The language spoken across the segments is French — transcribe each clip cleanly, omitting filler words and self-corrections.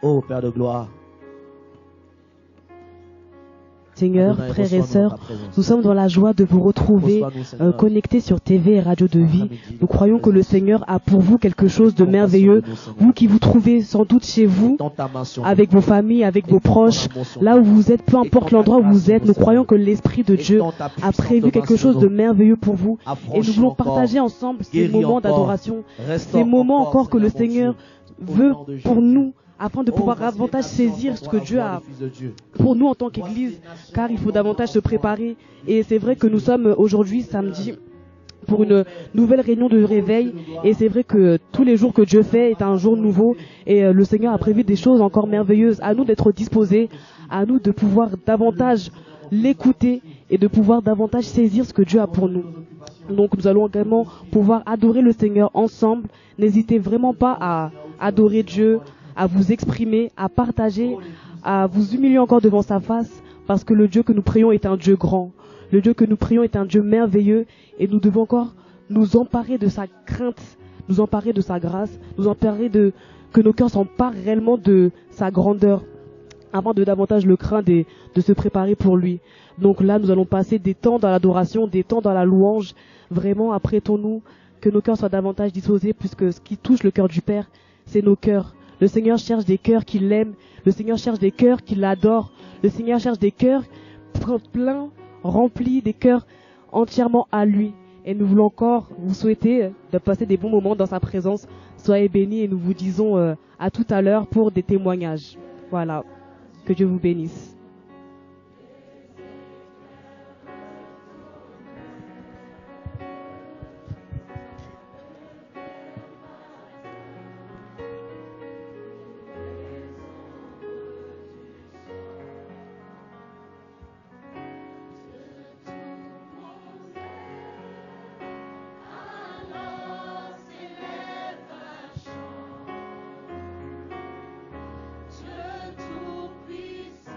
Oh Père de gloire. Seigneur, frères et sœurs, nous sommes dans la joie de vous retrouver connectés sur TV et Radio de Vie. Nous croyons que le Seigneur a pour vous quelque chose de merveilleux. Vous qui vous trouvez sans doute chez vous, avec vos familles, avec vos proches, là où vous êtes, peu importe l'endroit où vous êtes, nous croyons que l'Esprit de Dieu a prévu quelque chose de merveilleux pour vous. Et nous voulons partager ensemble ces moments d'adoration, ces moments encore que le Seigneur veut pour nous, afin de pouvoir davantage saisir ce que Dieu a pour nous en tant qu'Église, car il faut davantage se préparer. Et c'est vrai que nous sommes aujourd'hui samedi pour une nouvelle réunion de réveil, et c'est vrai que tous les jours que Dieu fait est un jour nouveau, et le Seigneur a prévu des choses encore merveilleuses. À nous d'être disposés, à nous de pouvoir davantage l'écouter et de pouvoir davantage saisir ce que Dieu a pour nous. Donc nous allons également pouvoir adorer le Seigneur ensemble. N'hésitez vraiment pas à adorer Dieu, à vous exprimer, à partager, à vous humilier encore devant sa face, parce que le Dieu que nous prions est un Dieu grand. Le Dieu que nous prions est un Dieu merveilleux, et nous devons encore nous emparer de sa crainte, nous emparer de sa grâce, nous emparer que nos cœurs s'emparent réellement de sa grandeur, avant de davantage le craindre et de se préparer pour lui. Donc là, nous allons passer des temps dans l'adoration, des temps dans la louange. Vraiment, apprêtons-nous, que nos cœurs soient davantage disposés, puisque ce qui touche le cœur du Père, c'est nos cœurs. Le Seigneur cherche des cœurs qui l'aiment. Le Seigneur cherche des cœurs qui l'adorent. Le Seigneur cherche des cœurs pleins, remplis, des cœurs entièrement à lui. Et nous voulons encore vous souhaiter de passer des bons moments dans sa présence. Soyez bénis, et nous vous disons à tout à l'heure pour des témoignages. Voilà. Que Dieu vous bénisse. Tout-puissant.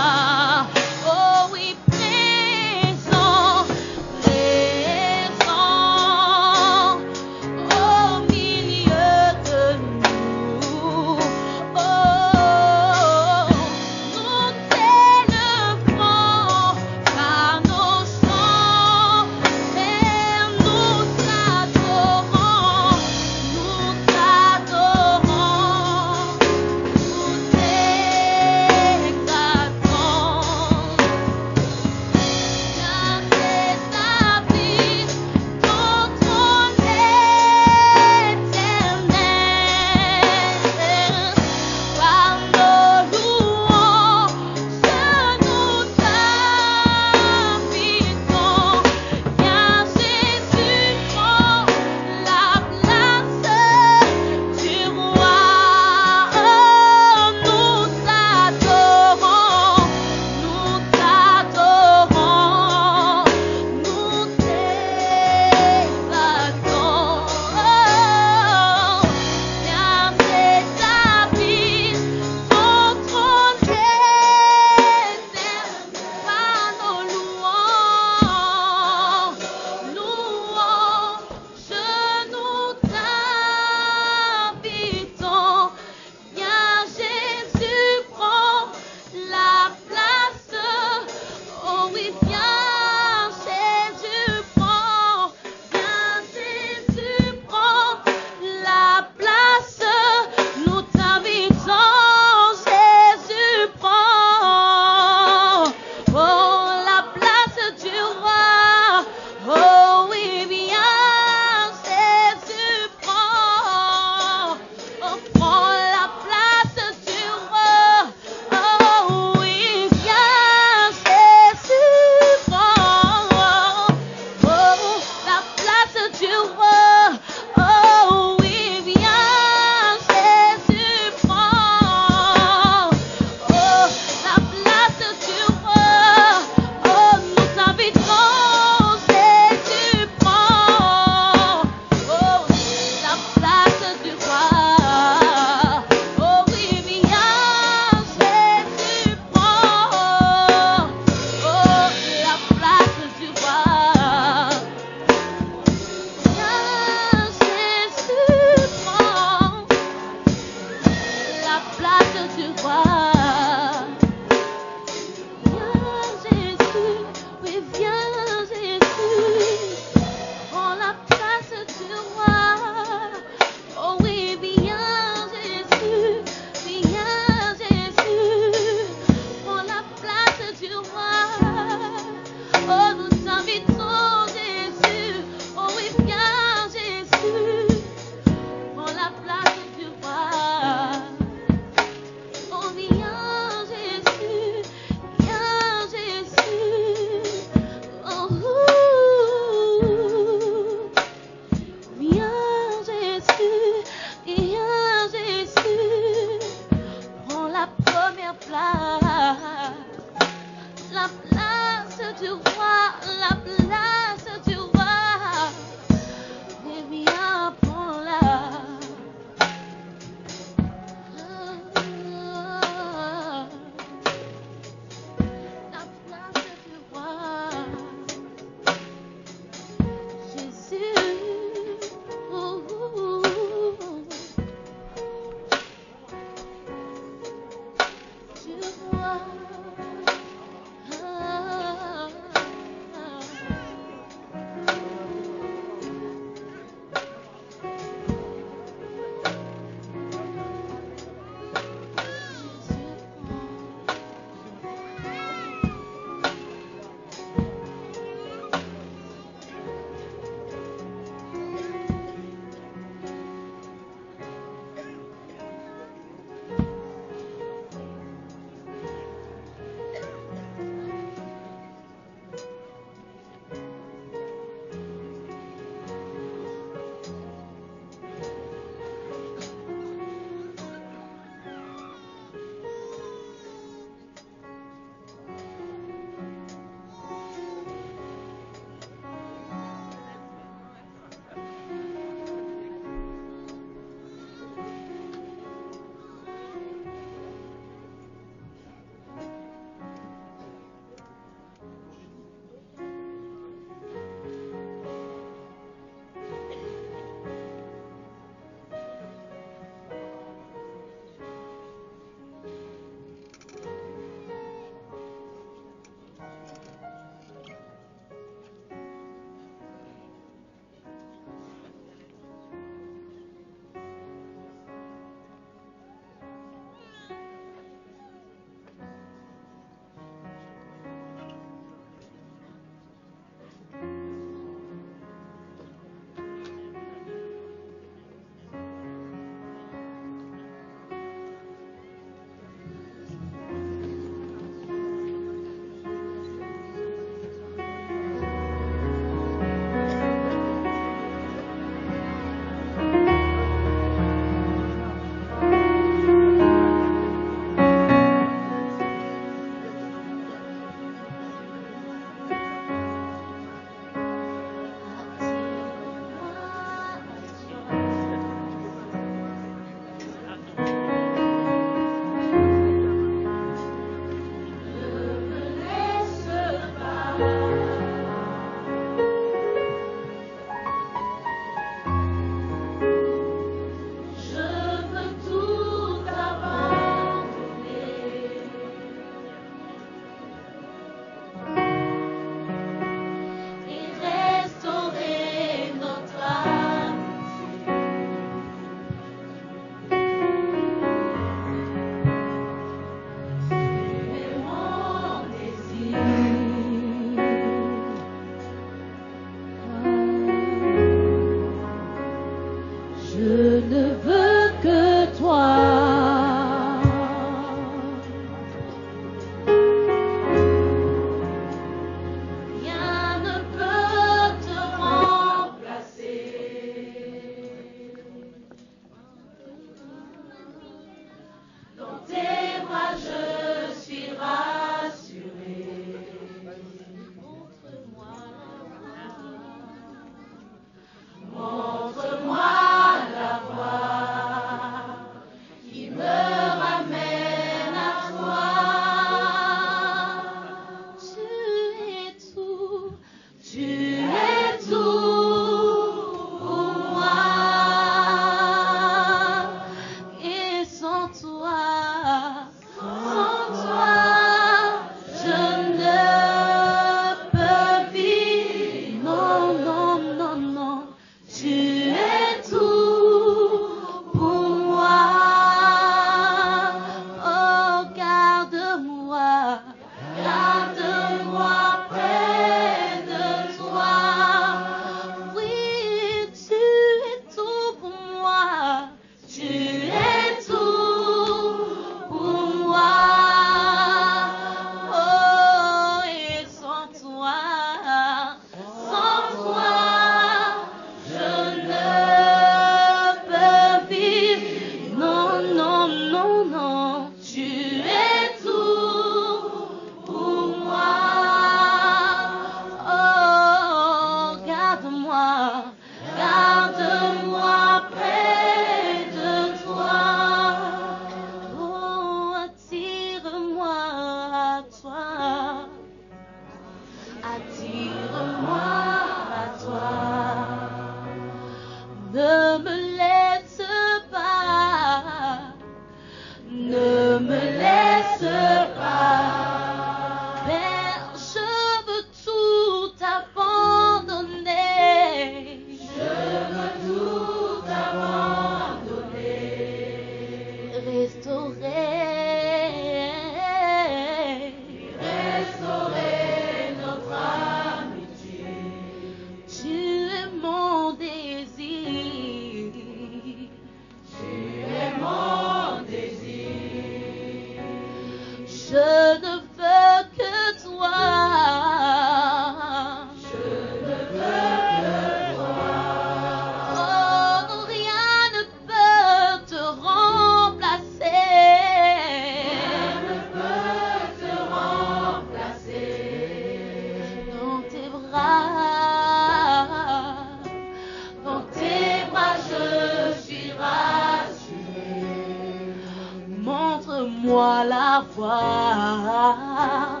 la voie.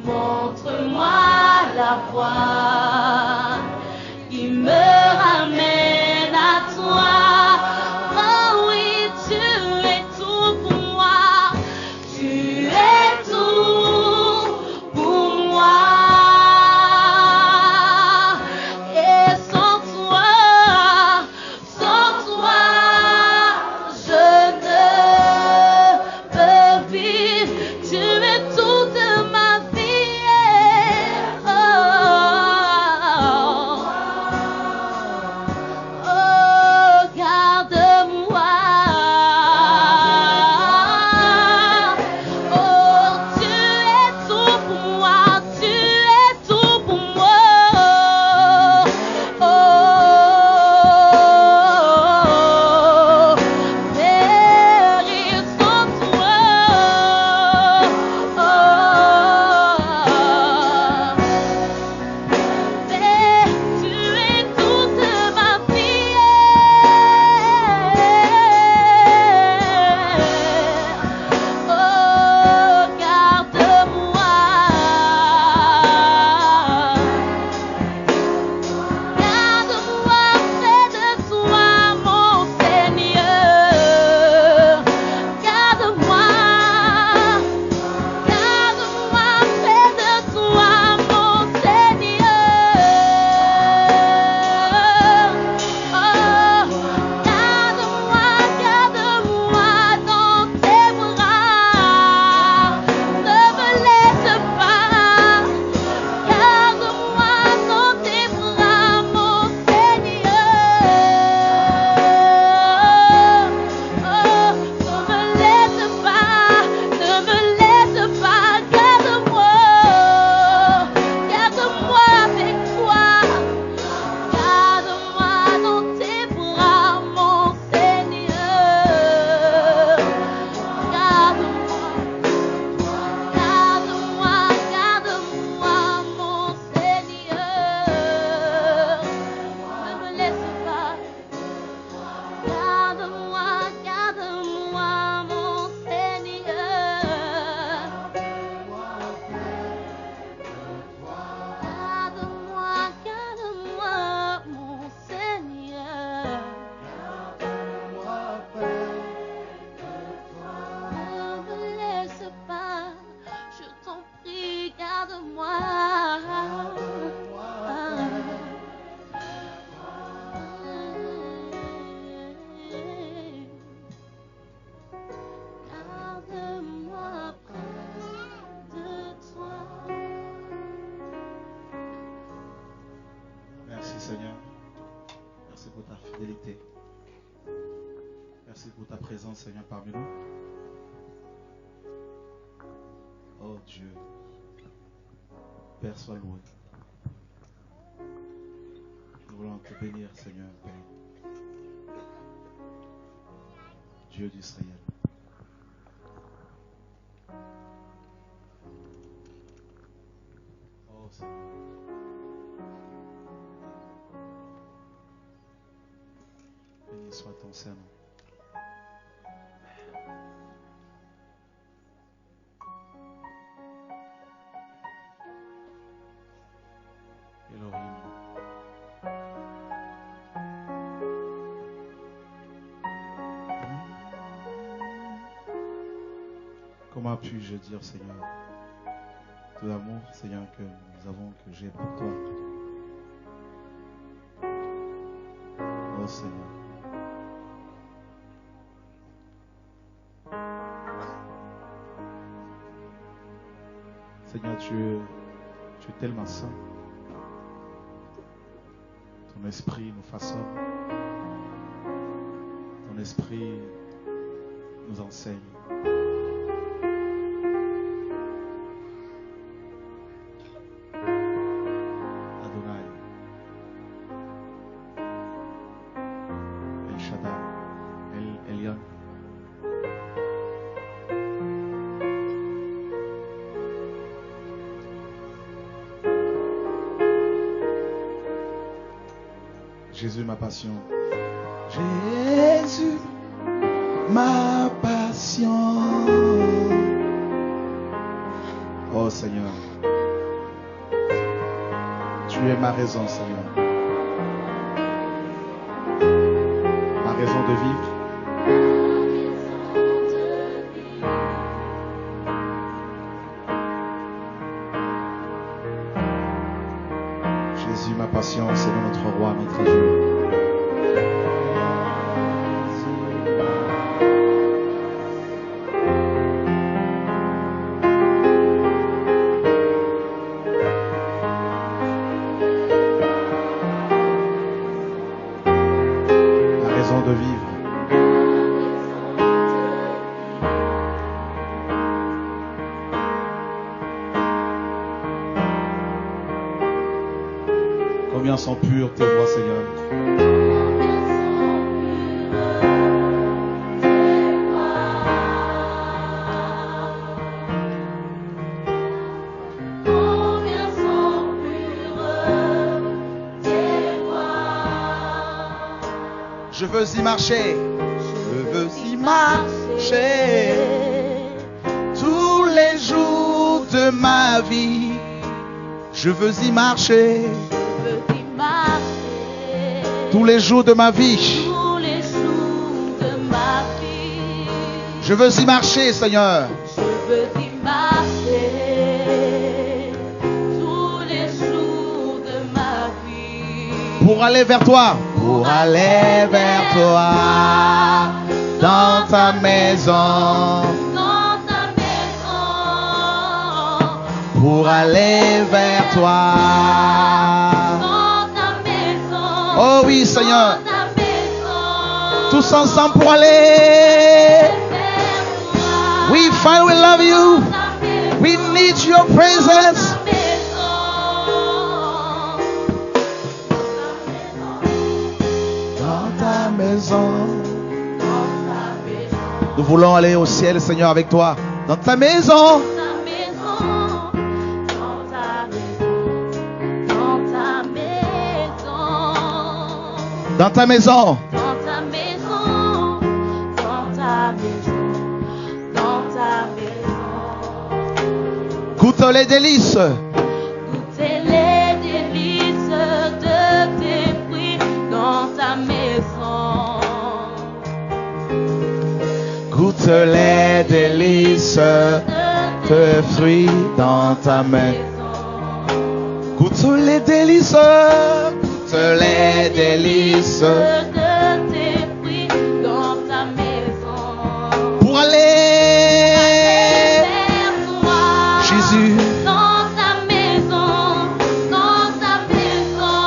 Montre-moi la voie qui me ramène à toi. Oh oui, tu es tout pour moi. Tu es tout pour moi. Et sans toi, je ne peux vivre. Tu es toute ma vie. Seigneur. Merci pour ta fidélité. Merci pour ta présence, Seigneur, parmi nous. Oh Dieu, Père, sois loué. Nous voulons te bénir, Seigneur, Père. Dieu d'Israël. Oh Seigneur. Béni soit ton Saint-Nom. Elohim. Comment puis-je dire, Seigneur, tout l'amour, Seigneur, que nous avons, que j'ai pour toi. Oh Seigneur. Seigneur, tu es tellement saint. Ton esprit nous façonne. Ton esprit nous enseigne. Adonai, El Shaddai, El Elyon. Jésus, ma passion. Jésus, ma passion. Oh Seigneur, tu es ma raison, Seigneur. Ma raison de vivre. Jésus, ma patience, c'est notre roi, notre Dieu. Combien sont pures tes voies, Seigneur. Combien sont pures tes voies. Je veux y marcher. Je veux y marcher. Tous les jours de ma vie. Je veux y marcher. Tous les jours de ma vie. Tous les jours de ma vie. Je veux y marcher, Seigneur. Je veux y marcher. Tous les jours de ma vie. Pour aller vers toi. Pour aller vers toi. Dans ta maison. Dans ta maison. Pour aller vers toi. Oh oui, Seigneur. Tous ensemble pour aller. We find we love you. We need your presence. Dans ta maison. Nous voulons aller au ciel, Seigneur, avec toi. Dans ta maison. Dans ta maison. Dans ta maison. Dans ta maison. Dans ta maison. Goûte les délices. Goûtez les délices de tes fruits dans ta maison. Goûte les délices de tes fruits dans ta maison. Goûte les délices. Les délices de tes fruits dans ta maison. Pour aller vers toi. Jésus. Dans ta maison. Dans ta maison.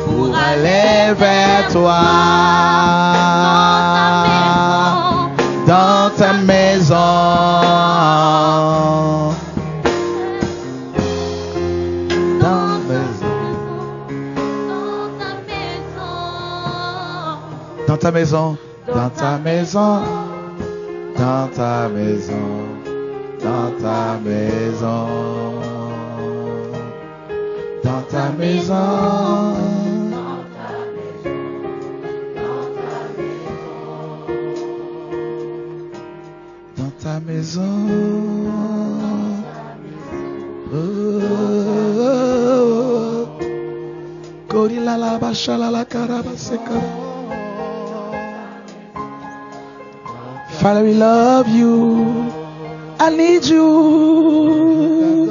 Pour aller vers toi. Dans ta maison. Dans ta maison, dans ta maison, dans ta maison, dans ta maison, dans ta maison, dans ta maison, Gorilla la bashala la karabaseka. Father, we love you. I need you.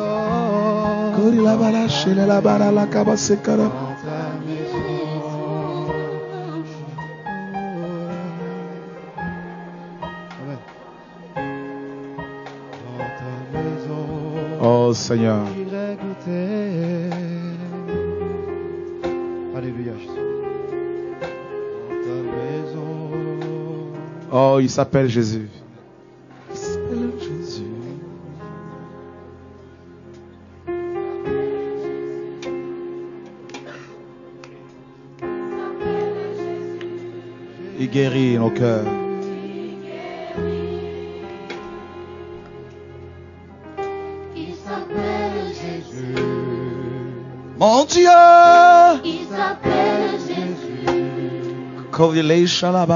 Gorilla bala shele la bara la kabaseka. Oh Seigneur. Oh, il s'appelle Jésus. Il s'appelle Jésus. Il guérit nos cœurs. Il s'appelle Jésus. Mon Dieu. Il s'appelle Jésus. Il s'appelle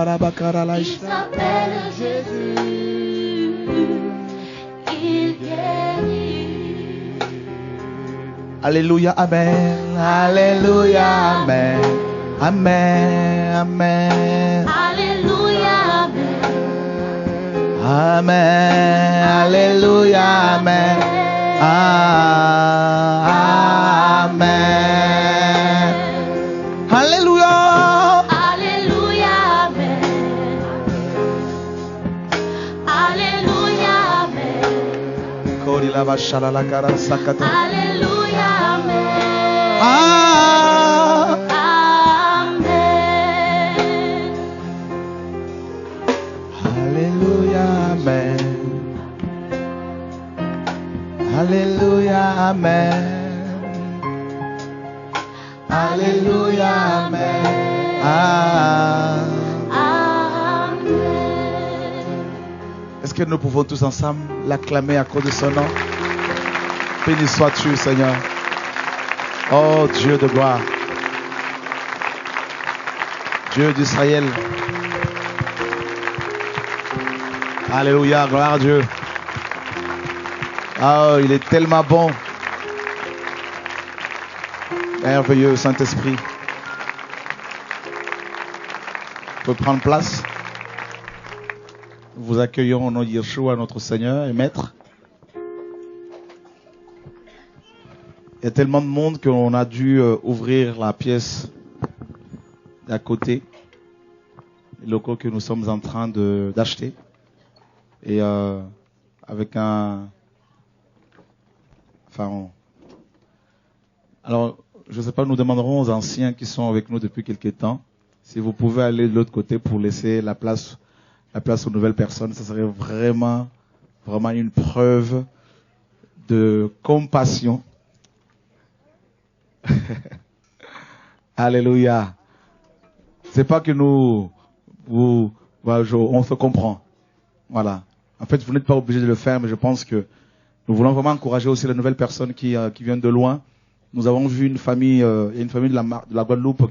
Jésus. Il guérit. Alléluia, Amen. Alléluia, Amen. Amen, Amen. Alléluia, Amen. Amen, Alléluia, Amen. Amen. Alléluia. Alléluia, Amen. Alléluia, Amen. Alléluia, Amen. Alléluia, Amen. Alléluia, Amen. Est-ce que nous pouvons tous ensemble l'acclamer à cause de son nom? Béni sois-tu, Seigneur. Oh Dieu de gloire. Dieu d'Israël. Alléluia, gloire à Dieu. Oh, il est tellement bon. Merveilleux, Saint-Esprit. Vous pouvez prendre place. Nous vous accueillons au nom de Yeshua, notre Seigneur et Maître. Il y a tellement de monde qu'on a dû ouvrir la pièce d'à côté, les locaux que nous sommes en train d'acheter. Et avec un... Alors, je ne sais pas, nous demanderons aux anciens qui sont avec nous depuis quelques temps, si vous pouvez aller de l'autre côté pour laisser la place aux nouvelles personnes. Ça serait vraiment, vraiment une preuve de compassion. Alléluia. C'est pas que on se comprend. Voilà. En fait, vous n'êtes pas obligé de le faire, mais je pense que nous voulons vraiment encourager aussi les nouvelles personnes qui viennent de loin. Nous avons vu une famille, une famille de la Guadeloupe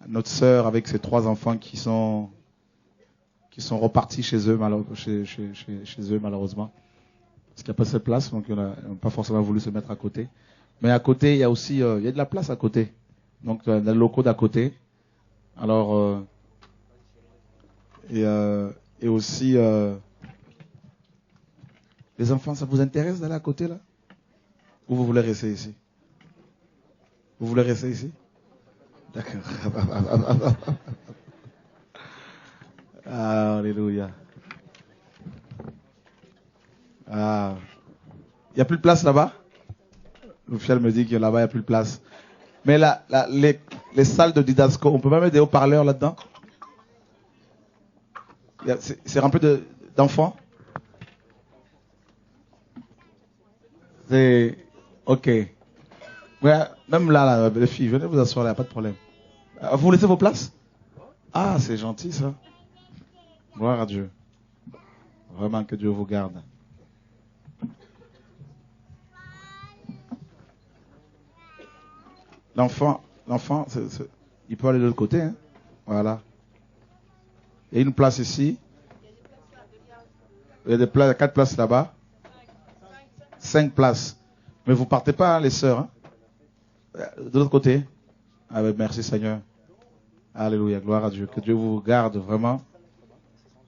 notre sœur avec ses 3 enfants qui sont repartis chez eux, chez eux malheureusement. Parce qu'il n'y a pas cette place, donc on n'a pas forcément voulu se mettre à côté. Mais à côté, il y a aussi, il y a de la place à côté. Donc, dans les locaux d'à côté. Alors, et aussi, les enfants, ça vous intéresse d'aller à côté là? Ou vous voulez rester ici? Vous voulez rester ici? D'accord. Alléluia. Il n'y a plus de place là-bas? L'officiel me dit que là-bas, il n'y a plus de place. Mais là, les salles de Didasco, on peut pas mettre des haut-parleurs là-dedans? C'est rempli d'enfants? C'est... Ok. Ouais, même là, les filles, venez vous asseoir là, pas de problème. Vous laissez vos places? Ah, c'est gentil ça. Gloire à Dieu. Vraiment que Dieu vous garde. L'enfant, il peut aller de l'autre côté. Hein? Voilà. Il y a une place ici. Il y a des places, 4 places là-bas. 5 places. Mais vous partez pas, hein, les sœurs. Hein? De l'autre côté. Ah ben, merci Seigneur. Alléluia, gloire à Dieu. Que Dieu vous garde vraiment.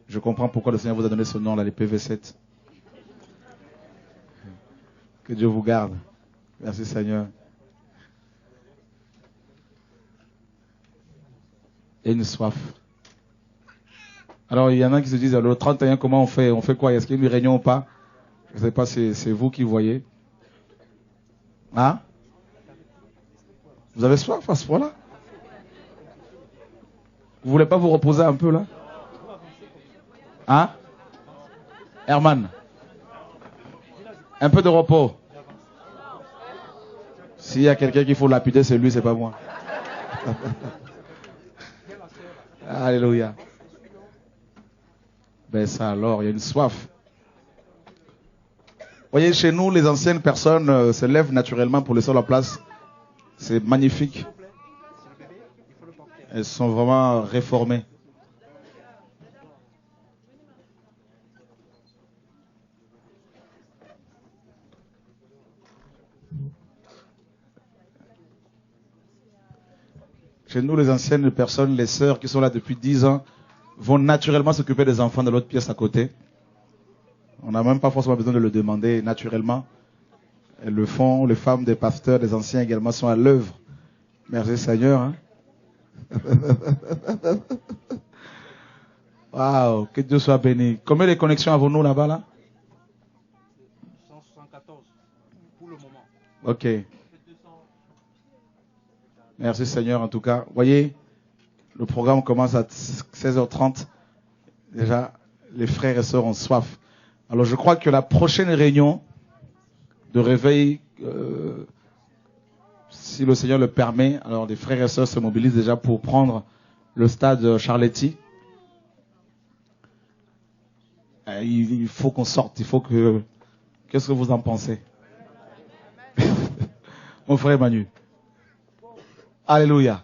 Je comprends pourquoi le Seigneur vous a donné ce nom-là, les PV7. Que Dieu vous garde. Merci Seigneur. Et une soif. Alors il y en a qui se disent, le 31, comment on fait? On fait quoi? Est-ce qu'il y a une réunion ou pas? Je ne sais pas si c'est vous qui voyez. Hein? Vous avez soif à ce point-là? Vous voulez pas vous reposer un peu là? Hein? Herman? Un peu de repos. S'il y a quelqu'un qu'il faut lapider, c'est lui, c'est pas moi. Alléluia. Ben ça alors, il y a une soif. Vous voyez, chez nous, les anciennes personnes se lèvent naturellement pour laisser la place. C'est magnifique. Elles sont vraiment réformées. Chez nous, les anciennes personnes, les sœurs qui sont là depuis 10 ans, vont naturellement s'occuper des enfants de l'autre pièce à côté. On n'a même pas forcément besoin de le demander naturellement. Elles le font, les femmes des pasteurs, des anciens également sont à l'œuvre. Merci Seigneur. Hein? Waouh, que Dieu soit béni. Combien de connexions avons-nous là-bas là? 174 pour le moment. Ok. Merci Seigneur en tout cas. Voyez, le programme commence à 16h30. Déjà, les frères et sœurs ont soif. Alors je crois que la prochaine réunion de réveil, si le Seigneur le permet, alors les frères et sœurs se mobilisent déjà pour prendre le stade Charletti. Il faut qu'on sorte, il faut que... Qu'est-ce que vous en pensez? Mon frère Manu. Alléluia.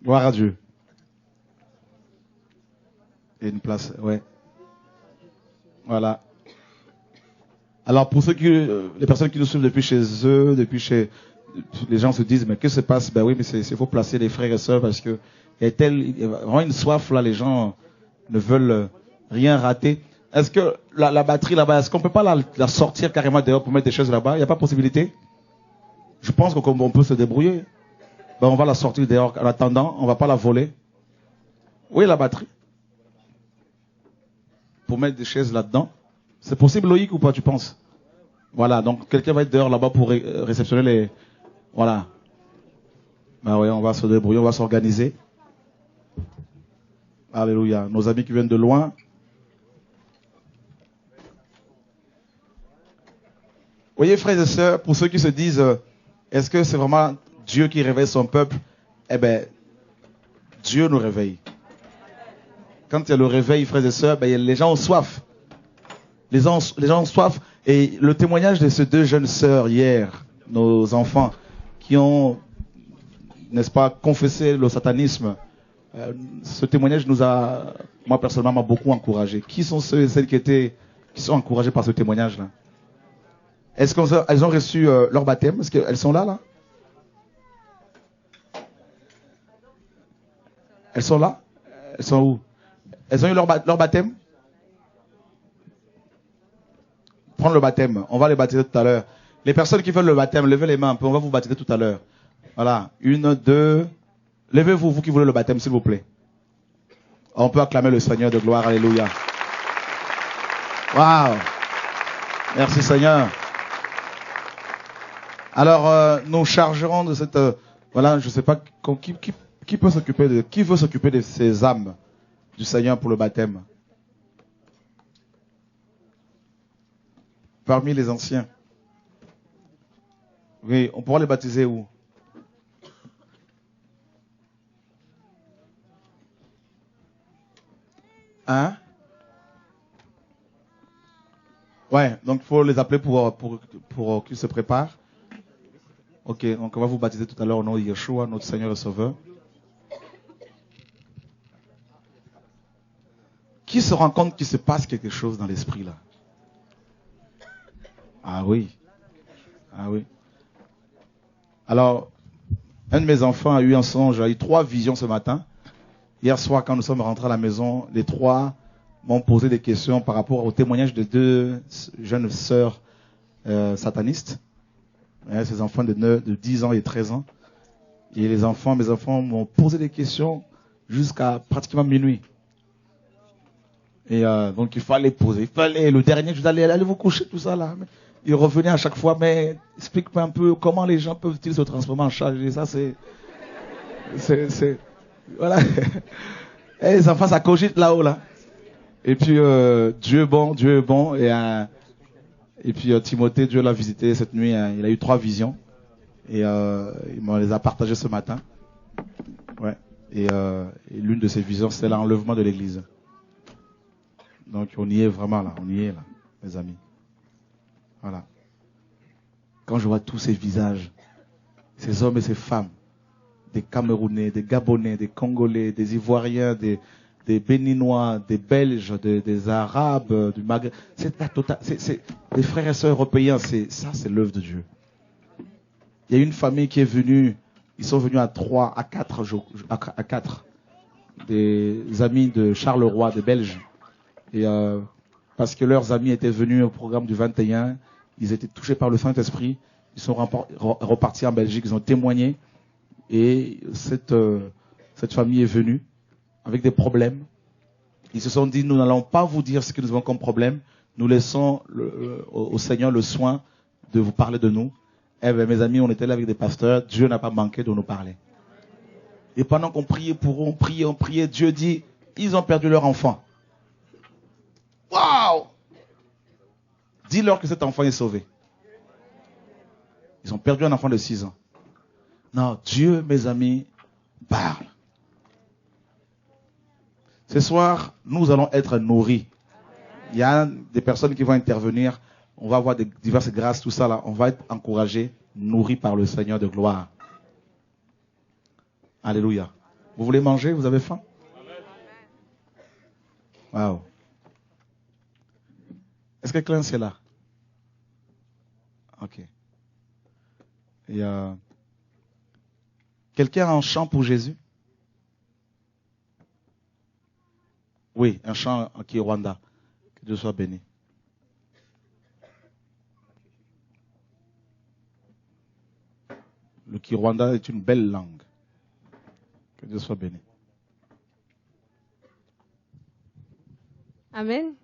Gloire à Dieu. Et une place, ouais. Voilà. Alors pour ceux les personnes qui nous suivent depuis chez eux, les gens se disent mais qu'est-ce qui se passe? Ben oui, mais il faut placer les frères et sœurs parce que il y a vraiment une soif là, les gens ne veulent rien rater. Est-ce que la batterie là-bas, est-ce qu'on peut pas la sortir carrément dehors pour mettre des chaises là-bas? Il n'y a pas possibilité? Je pense qu'on peut se débrouiller. Ben on va la sortir dehors en attendant, on va pas la voler. Oui, la batterie. Pour mettre des chaises là-dedans. C'est possible, Loïc, ou pas, tu penses? Voilà, donc quelqu'un va être dehors là-bas pour réceptionner les... Voilà. Ben oui, on va se débrouiller, on va s'organiser. Alléluia. Nos amis qui viennent de loin. Voyez, frères et sœurs, pour ceux qui se disent, est-ce que c'est vraiment Dieu qui réveille son peuple? Eh bien, Dieu nous réveille. Quand il y a le réveil, frères et sœurs, ben, les gens ont soif. Les gens ont soif. Et le témoignage de ces deux jeunes sœurs hier, nos enfants, qui ont, n'est-ce pas, confessé le satanisme, ce témoignage nous a, moi personnellement, m'a beaucoup encouragé. Qui sont ceux et celles qui sont encouragés par ce témoignage-là? Est-ce qu'elles ont reçu leur baptême? Est-ce qu'elles sont là? Elles sont là? Elles sont où? Elles ont eu leur baptême? Prendre le baptême. On va les baptiser tout à l'heure. Les personnes qui veulent le baptême, levez les mains un peu. On va vous baptiser tout à l'heure. Voilà. 1, 2. Levez-vous, vous qui voulez le baptême, s'il vous plaît. On peut acclamer le Seigneur de gloire. Alléluia. Waouh. Merci Seigneur. Alors, nous chargerons de cette... voilà, je ne sais pas qui peut s'occuper qui veut s'occuper de ces âmes du Seigneur pour le baptême. Parmi les anciens. Oui, on pourra les baptiser où? Hein? Ouais, donc il faut les appeler pour qu'ils se préparent. Ok, donc on va vous baptiser tout à l'heure au nom de Yeshua, notre Seigneur et Sauveur. Qui se rend compte qu'il se passe quelque chose dans l'esprit là? Ah oui. Ah oui. Alors, un de mes enfants a eu un songe, a eu 3 visions ce matin. Hier soir, quand nous sommes rentrés à la maison, les 3 m'ont posé des questions par rapport au témoignage de 2 jeunes sœurs satanistes. Ces enfants de 10 ans et 13 ans. Et mes enfants m'ont posé des questions jusqu'à pratiquement minuit. Et donc il fallait poser. Le dernier, je disais, allez vous coucher, tout ça là. Il revenait à chaque fois, mais explique-moi un peu comment les gens peuvent-ils se transformer en chat. Et ça, c'est... Voilà. Et les enfants, ça cogite là-haut, là. Et puis, Dieu est bon. Et puis, Timothée, Dieu l'a visité cette nuit. Il a eu 3 visions. Et il me les a partagées ce matin. Ouais. Et l'une de ces visions, c'est l'enlèvement de l'église. Donc, on y est vraiment là. On y est là, mes amis. Voilà. Quand je vois tous ces visages, ces hommes et ces femmes, des Camerounais, des Gabonais, des Congolais, des Ivoiriens, des Béninois, des Belges, des Arabes, du Maghreb, c'est la totale, c'est les frères et sœurs européens, c'est l'œuvre de Dieu. Il y a une famille qui est venue Ils sont venus à 3, à 4 des amis de Charleroi, des Belges. Et parce que leurs amis étaient venus au programme du 21, ils étaient touchés par le Saint-Esprit. Ils sont repartis en Belgique, ils ont témoigné. Et cette famille est venue avec des problèmes. Ils se sont dit, nous n'allons pas vous dire ce que nous avons comme problème. Nous laissons au Seigneur le soin de vous parler de nous. Eh bien, mes amis, on était là avec des pasteurs. Dieu n'a pas manqué de nous parler. Et pendant qu'on priait pour eux, on priait, Dieu dit, ils ont perdu leur enfant. Waouh! Dis-leur que cet enfant est sauvé. Ils ont perdu un enfant de 6 ans. Non, Dieu, mes amis, parle. Ce soir, nous allons être nourris. Il y a des personnes qui vont intervenir. On va avoir diverses grâces, tout ça là. On va être encouragés, nourris par le Seigneur de gloire. Alléluia. Vous voulez manger? Vous avez faim? Waouh. Est-ce que Clarence est là? Ok. Et quelqu'un a un chant pour Jésus? Oui, un chant qui est Rwanda. Que Dieu soit béni. Le Kinyarwanda est une belle langue. Que Dieu soit béni. Amen.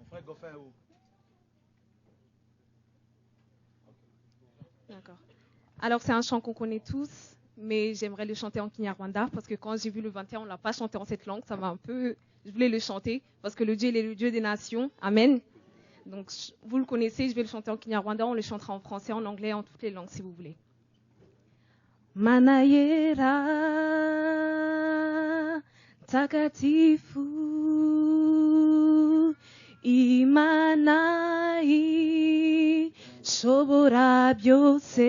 D'accord. Alors c'est un chant qu'on connaît tous, mais j'aimerais le chanter en Kinyarwanda parce que quand j'ai vu le 21, on ne l'a pas chanté en cette langue, ça m'a un peu... Je voulais le chanter parce que le Dieu, il est le Dieu des nations. Amen. Donc vous le connaissez, je vais le chanter en Kinyarwanda, on le chantera en français, en anglais, en toutes les langues si vous voulez. Manayera takatifu imanai shobora byose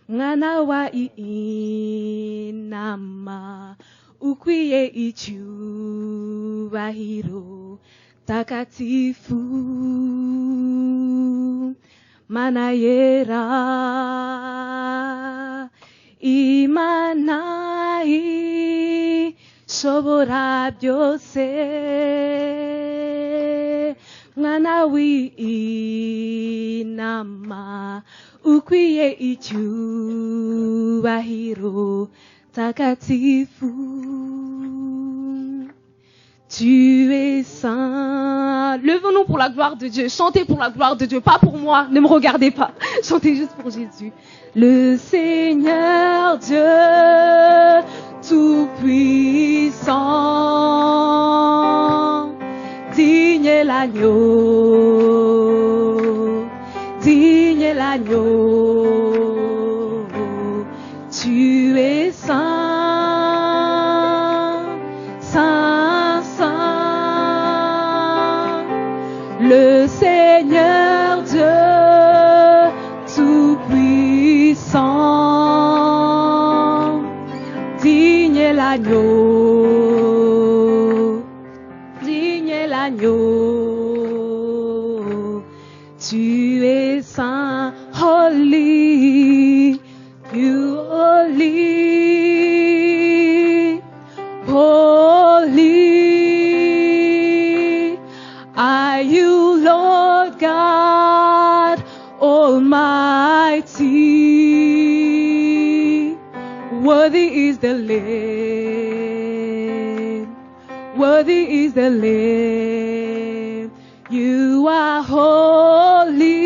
mwana wa inama ukwiye icyubahiro takatifu manayera imanai shobora byose mwana w'inama ukwiye icyubahiro takatifu. Tu es saint. Levons-nous pour la gloire de Dieu. Chantez pour la gloire de Dieu, pas pour moi. Ne me regardez pas. Chantez juste pour Jésus. Le Seigneur Dieu tout-puissant, digne est l'agneau, digne est l'agneau. Tu es saint, saint, saint. Le Seigneur Dieu tout-puissant, digne est l'agneau, digne est l'agneau. Tu es saint, holy, you holy, holy. Are you Lord God Almighty? Worthy is the Lamb, worthy is the Lamb. You are holy,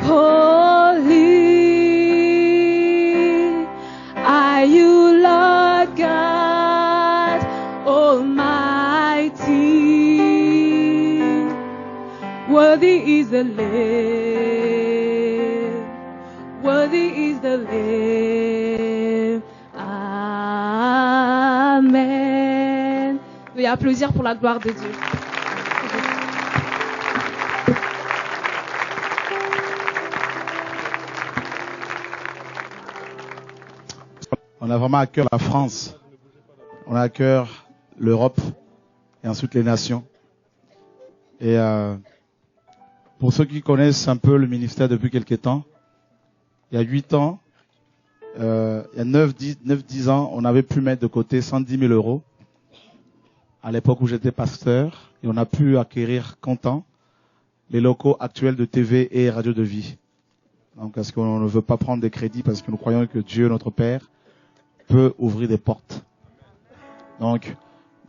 holy. Are you Lord God Almighty? Worthy is the Lamb, worthy is the Lamb. Amen. Veuillez applaudir pour la gloire de Dieu. On a vraiment à cœur la France. On a à cœur l'Europe et ensuite les nations. Et pour ceux qui connaissent un peu le ministère depuis quelques temps, il y a 8 ans, il y a 9-10 ans, on avait pu mettre de côté 110 000 euros à l'époque où j'étais pasteur, et on a pu acquérir comptant les locaux actuels de TV et Radio de Vie. Donc, parce qu'on ne veut pas prendre des crédits, parce que nous croyons que Dieu, notre Père, peut ouvrir des portes. Donc,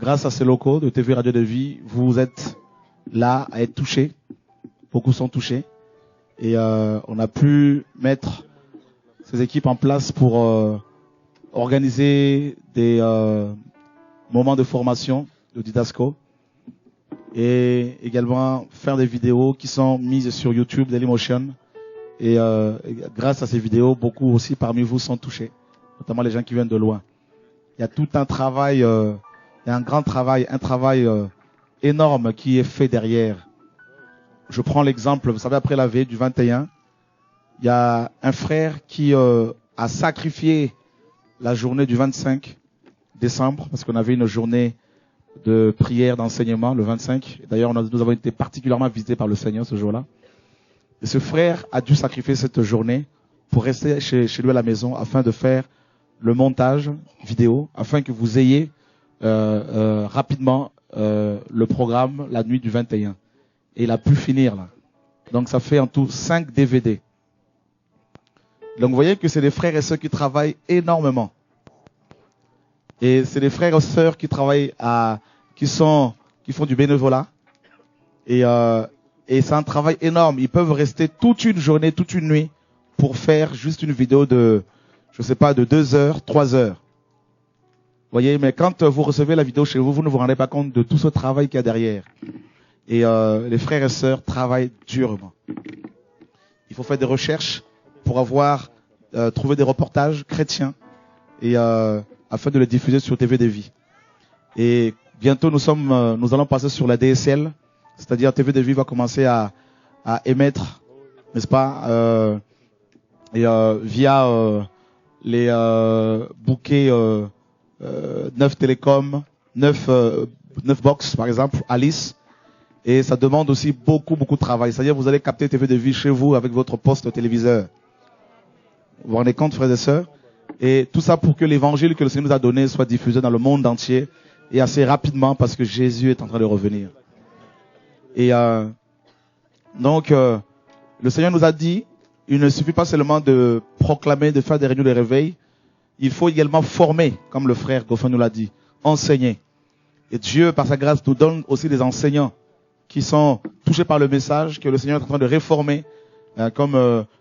grâce à ces locaux de TV et Radio de Vie, vous êtes là à être touchés. Beaucoup sont touchés. Et on a pu mettre ces équipes en place pour organiser des moments de formation de Didasco et également faire des vidéos qui sont mises sur YouTube, Dailymotion. Et grâce à ces vidéos, beaucoup aussi parmi vous sont touchés, notamment les gens qui viennent de loin. Il y a tout un travail, il y a un grand travail, un travail énorme qui est fait derrière. Je prends l'exemple, vous savez, après la veille du 21, il y a un frère qui a sacrifié la journée du 25 décembre, parce qu'on avait une journée de prière, d'enseignement le 25. D'ailleurs, nous avons été particulièrement visités par le Seigneur ce jour-là. Et ce frère a dû sacrifier cette journée pour rester chez lui à la maison afin de faire le montage vidéo, afin que vous ayez rapidement le programme la nuit du 21. Et il a pu finir là. Donc ça fait en tout 5 DVD. Donc vous voyez que c'est des frères et sœurs qui travaillent énormément. Et c'est des frères et sœurs qui travaillent qui font du bénévolat. Et c'est un travail énorme. Ils peuvent rester toute une journée, toute une nuit pour faire juste une vidéo de, je sais pas, de 2 heures, 3 heures. Vous voyez, mais quand vous recevez la vidéo chez vous, vous ne vous rendez pas compte de tout ce travail qu'il y a derrière. Et les frères et sœurs travaillent durement. Il faut faire des recherches pour trouver des reportages chrétiens et afin de les diffuser sur TV de Vie. Et bientôt nous allons passer sur la DSL, c'est-à-dire TV de Vie va commencer à émettre, n'est-ce pas, via les bouquets 9 Télécom, 9 Box par exemple, Alice. Et ça demande aussi beaucoup de travail. C'est-à-dire vous allez capter TV de Vie chez vous avec votre poste téléviseur. Vous vous rendez compte, frères et sœurs? Et tout ça pour que l'évangile que le Seigneur nous a donné soit diffusé dans le monde entier et assez rapidement parce que Jésus est en train de revenir. Et donc, le Seigneur nous a dit, il ne suffit pas seulement de proclamer, de faire des réunions de réveil. Il faut également former, comme le frère Goffin nous l'a dit, enseigner. Et Dieu, par sa grâce, nous donne aussi des enseignants qui sont touchés par le message que le Seigneur est en train de réformer, comme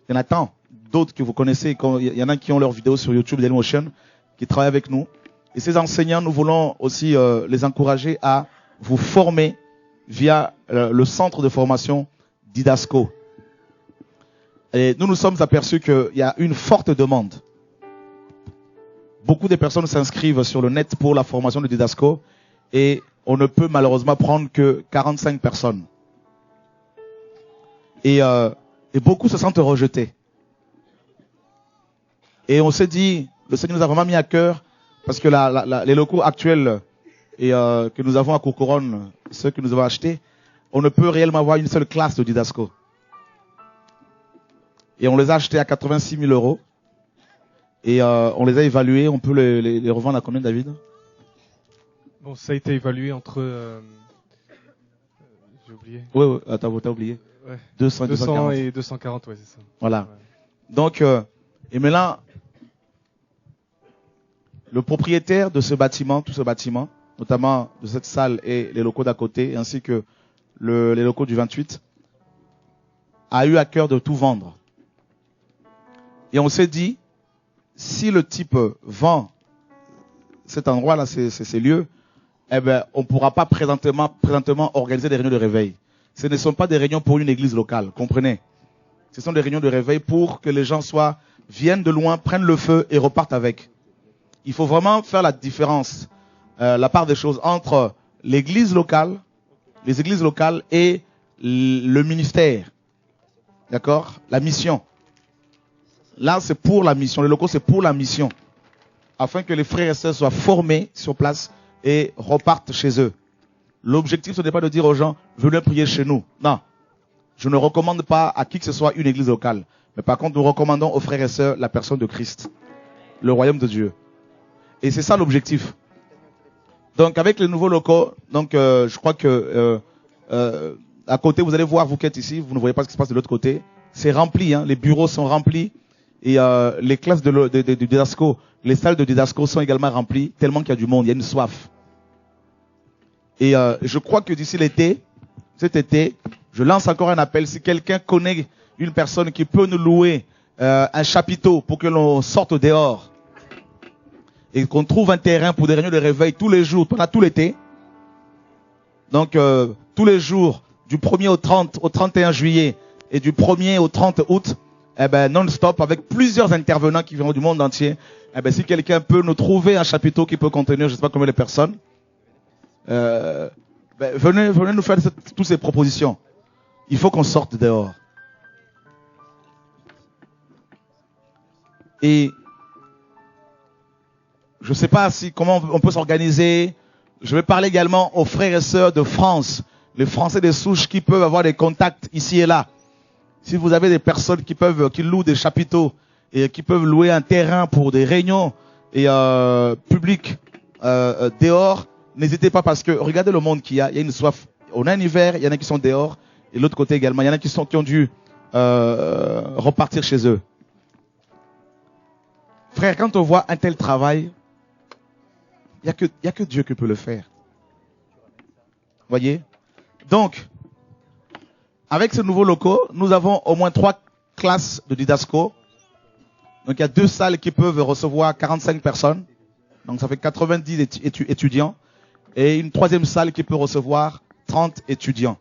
il y en a tant d'autres que vous connaissez, il y en a qui ont leurs vidéos sur YouTube, Dailymotion, qui travaillent avec nous. Et ces enseignants, nous voulons aussi les encourager à vous former via le centre de formation Didasco. Et nous nous sommes aperçus qu'il y a une forte demande. Beaucoup de personnes s'inscrivent sur le net pour la formation de Didasco et on ne peut malheureusement prendre que 45 personnes. Et beaucoup se sentent rejetés. Et on s'est dit, le Seigneur nous a vraiment mis à cœur, parce que les locaux actuels que nous avons à Courcouronnes, ceux que nous avons achetés, on ne peut réellement avoir une seule classe de Didasco. Et on les a achetés à 86 000 euros. Et on les a évalués. On peut les revendre à combien, David? Bon, ça a été évalué entre... j'ai oublié. Oui, t'as oublié. Ouais. 200 et 240, ouais, c'est ça. Voilà. Ouais. Donc, et maintenant, le propriétaire de ce bâtiment, tout ce bâtiment, notamment de cette salle et les locaux d'à côté, ainsi que les locaux du 28, a eu à cœur de tout vendre. Et on s'est dit, si le type vend cet endroit-là, ces lieux, eh ben, on ne pourra pas présentement organiser des réunions de réveil. Ce ne sont pas des réunions pour une église locale, comprenez? Ce sont des réunions de réveil pour que les gens viennent de loin, prennent le feu et repartent avec. Il faut vraiment faire la différence, la part des choses entre l'église locale, les églises locales et le ministère. D'accord? La mission. Là, c'est pour la mission. Les locaux, c'est pour la mission. Afin que les frères et sœurs soient formés sur place et repartent chez eux. L'objectif, ce n'est pas de dire aux gens, venez prier chez nous. Non. Je ne recommande pas à qui que ce soit une église locale. Mais par contre, nous recommandons aux frères et sœurs la personne de Christ, le royaume de Dieu. Et c'est ça l'objectif. Donc avec les nouveaux locaux, donc je crois que à côté, vous allez voir, vous qui êtes ici, vous ne voyez pas ce qui se passe de l'autre côté. C'est rempli, hein, les bureaux sont remplis et les classes de didasco, les salles de didasco sont également remplies tellement qu'il y a du monde, il y a une soif. Et je crois que d'ici cet été, je lance encore un appel. Si quelqu'un connaît une personne qui peut nous louer un chapiteau pour que l'on sorte dehors et qu'on trouve un terrain pour des réunions de réveil tous les jours, pendant tout l'été. Donc tous les jours, du 1er au 31 juillet et du 1er au 30 août, non-stop, avec plusieurs intervenants qui viennent du monde entier. Si quelqu'un peut nous trouver un chapiteau qui peut contenir je ne sais pas combien de personnes, venez nous faire toutes ces propositions. Il faut qu'on sorte dehors. Et je ne sais pas comment on peut s'organiser. Je vais parler également aux frères et sœurs de France, les Français des souches qui peuvent avoir des contacts ici et là. Si vous avez des personnes qui louent des chapiteaux et qui peuvent louer un terrain pour des réunions et publiques dehors, n'hésitez pas parce que regardez le monde qu'il y a. Il y a une soif. On a un hiver, il y en a qui sont dehors et l'autre côté également, il y en a qui ont dû repartir chez eux. Frère, quand on voit un tel travail, il y a que Dieu qui peut le faire. Voyez? Donc, avec ces nouveaux locaux, nous avons au moins 3 classes de didasco. Donc, il y a 2 salles qui peuvent recevoir 45 personnes. Donc, ça fait 90 étudiants. Et une 3e salle qui peut recevoir 30 étudiants.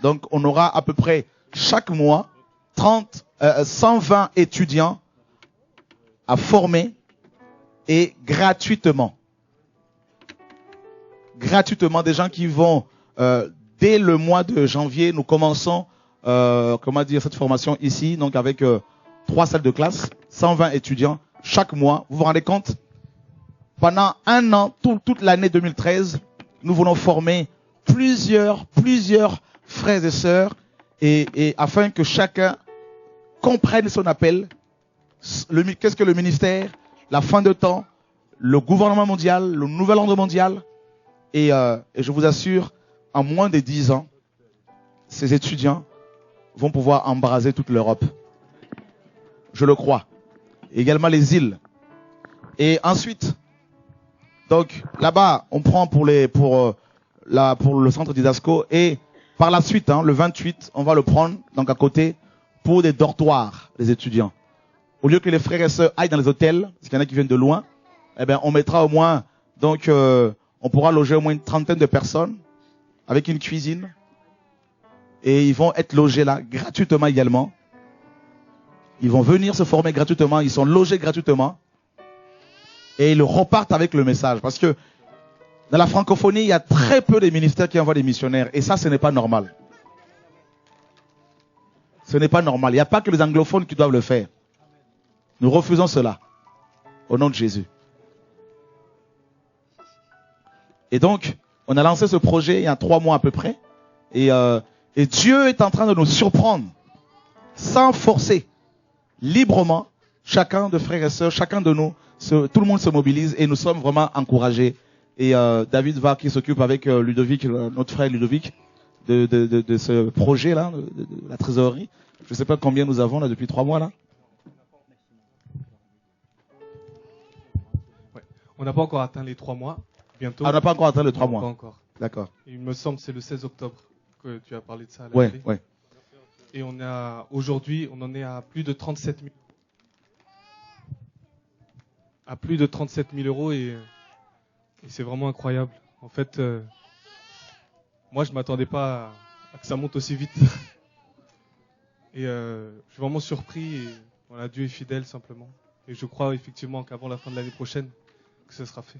Donc, on aura à peu près chaque mois 120 étudiants à former et gratuitement. Gratuitement, des gens qui vont, dès le mois de janvier, nous commençons, cette formation ici, donc avec 3 salles de classe, 120 étudiants chaque mois. Vous vous rendez compte? Pendant un an, toute l'année 2013, nous voulons former plusieurs frères et sœurs et afin que chacun comprenne son appel. Qu'est-ce que le ministère, la fin de temps, le gouvernement mondial, le nouvel ordre mondial. Et je vous assure, en moins de 10 ans, ces étudiants vont pouvoir embraser toute l'Europe. Je le crois. Également les îles. Et ensuite, donc là-bas, on prend pour le centre didasco et par la suite, le 28, on va le prendre donc à côté pour des dortoirs des étudiants. Au lieu que les frères et sœurs aillent dans les hôtels, parce qu'il y en a qui viennent de loin, on mettra au moins, donc on pourra loger au moins une 30aine de personnes avec une cuisine et ils vont être logés là gratuitement également. Ils vont venir se former gratuitement, ils sont logés gratuitement et ils repartent avec le message parce que dans la francophonie, il y a très peu de ministères qui envoient des missionnaires et ça, ce n'est pas normal. Ce n'est pas normal. Il n'y a pas que les anglophones qui doivent le faire. Nous refusons cela au nom de Jésus. Et donc, on a lancé ce projet il y a 3 mois à peu près. Et Dieu est en train de nous surprendre, sans forcer, librement. Chacun de frères et sœurs, chacun de nous, tout le monde se mobilise et nous sommes vraiment encouragés. Et David va qui s'occupe avec Ludovic, notre frère Ludovic, de ce projet-là, de la trésorerie. Je ne sais pas combien nous avons là depuis 3 mois là. Ouais. On n'a pas encore atteint les 3 mois. Bientôt. Ah, on n'a pas encore atteint les 3 mois. Pas encore. D'accord. Il me semble que c'est le 16 octobre que tu as parlé de ça. Ouais. Et aujourd'hui, on en est à plus de 37 000. À plus de 37 000 euros et c'est vraiment incroyable. En fait, moi, je ne m'attendais pas à que ça monte aussi vite. Et je suis vraiment surpris. Et, voilà, Dieu est fidèle simplement. Et je crois effectivement qu'avant la fin de l'année prochaine, que ce sera fait.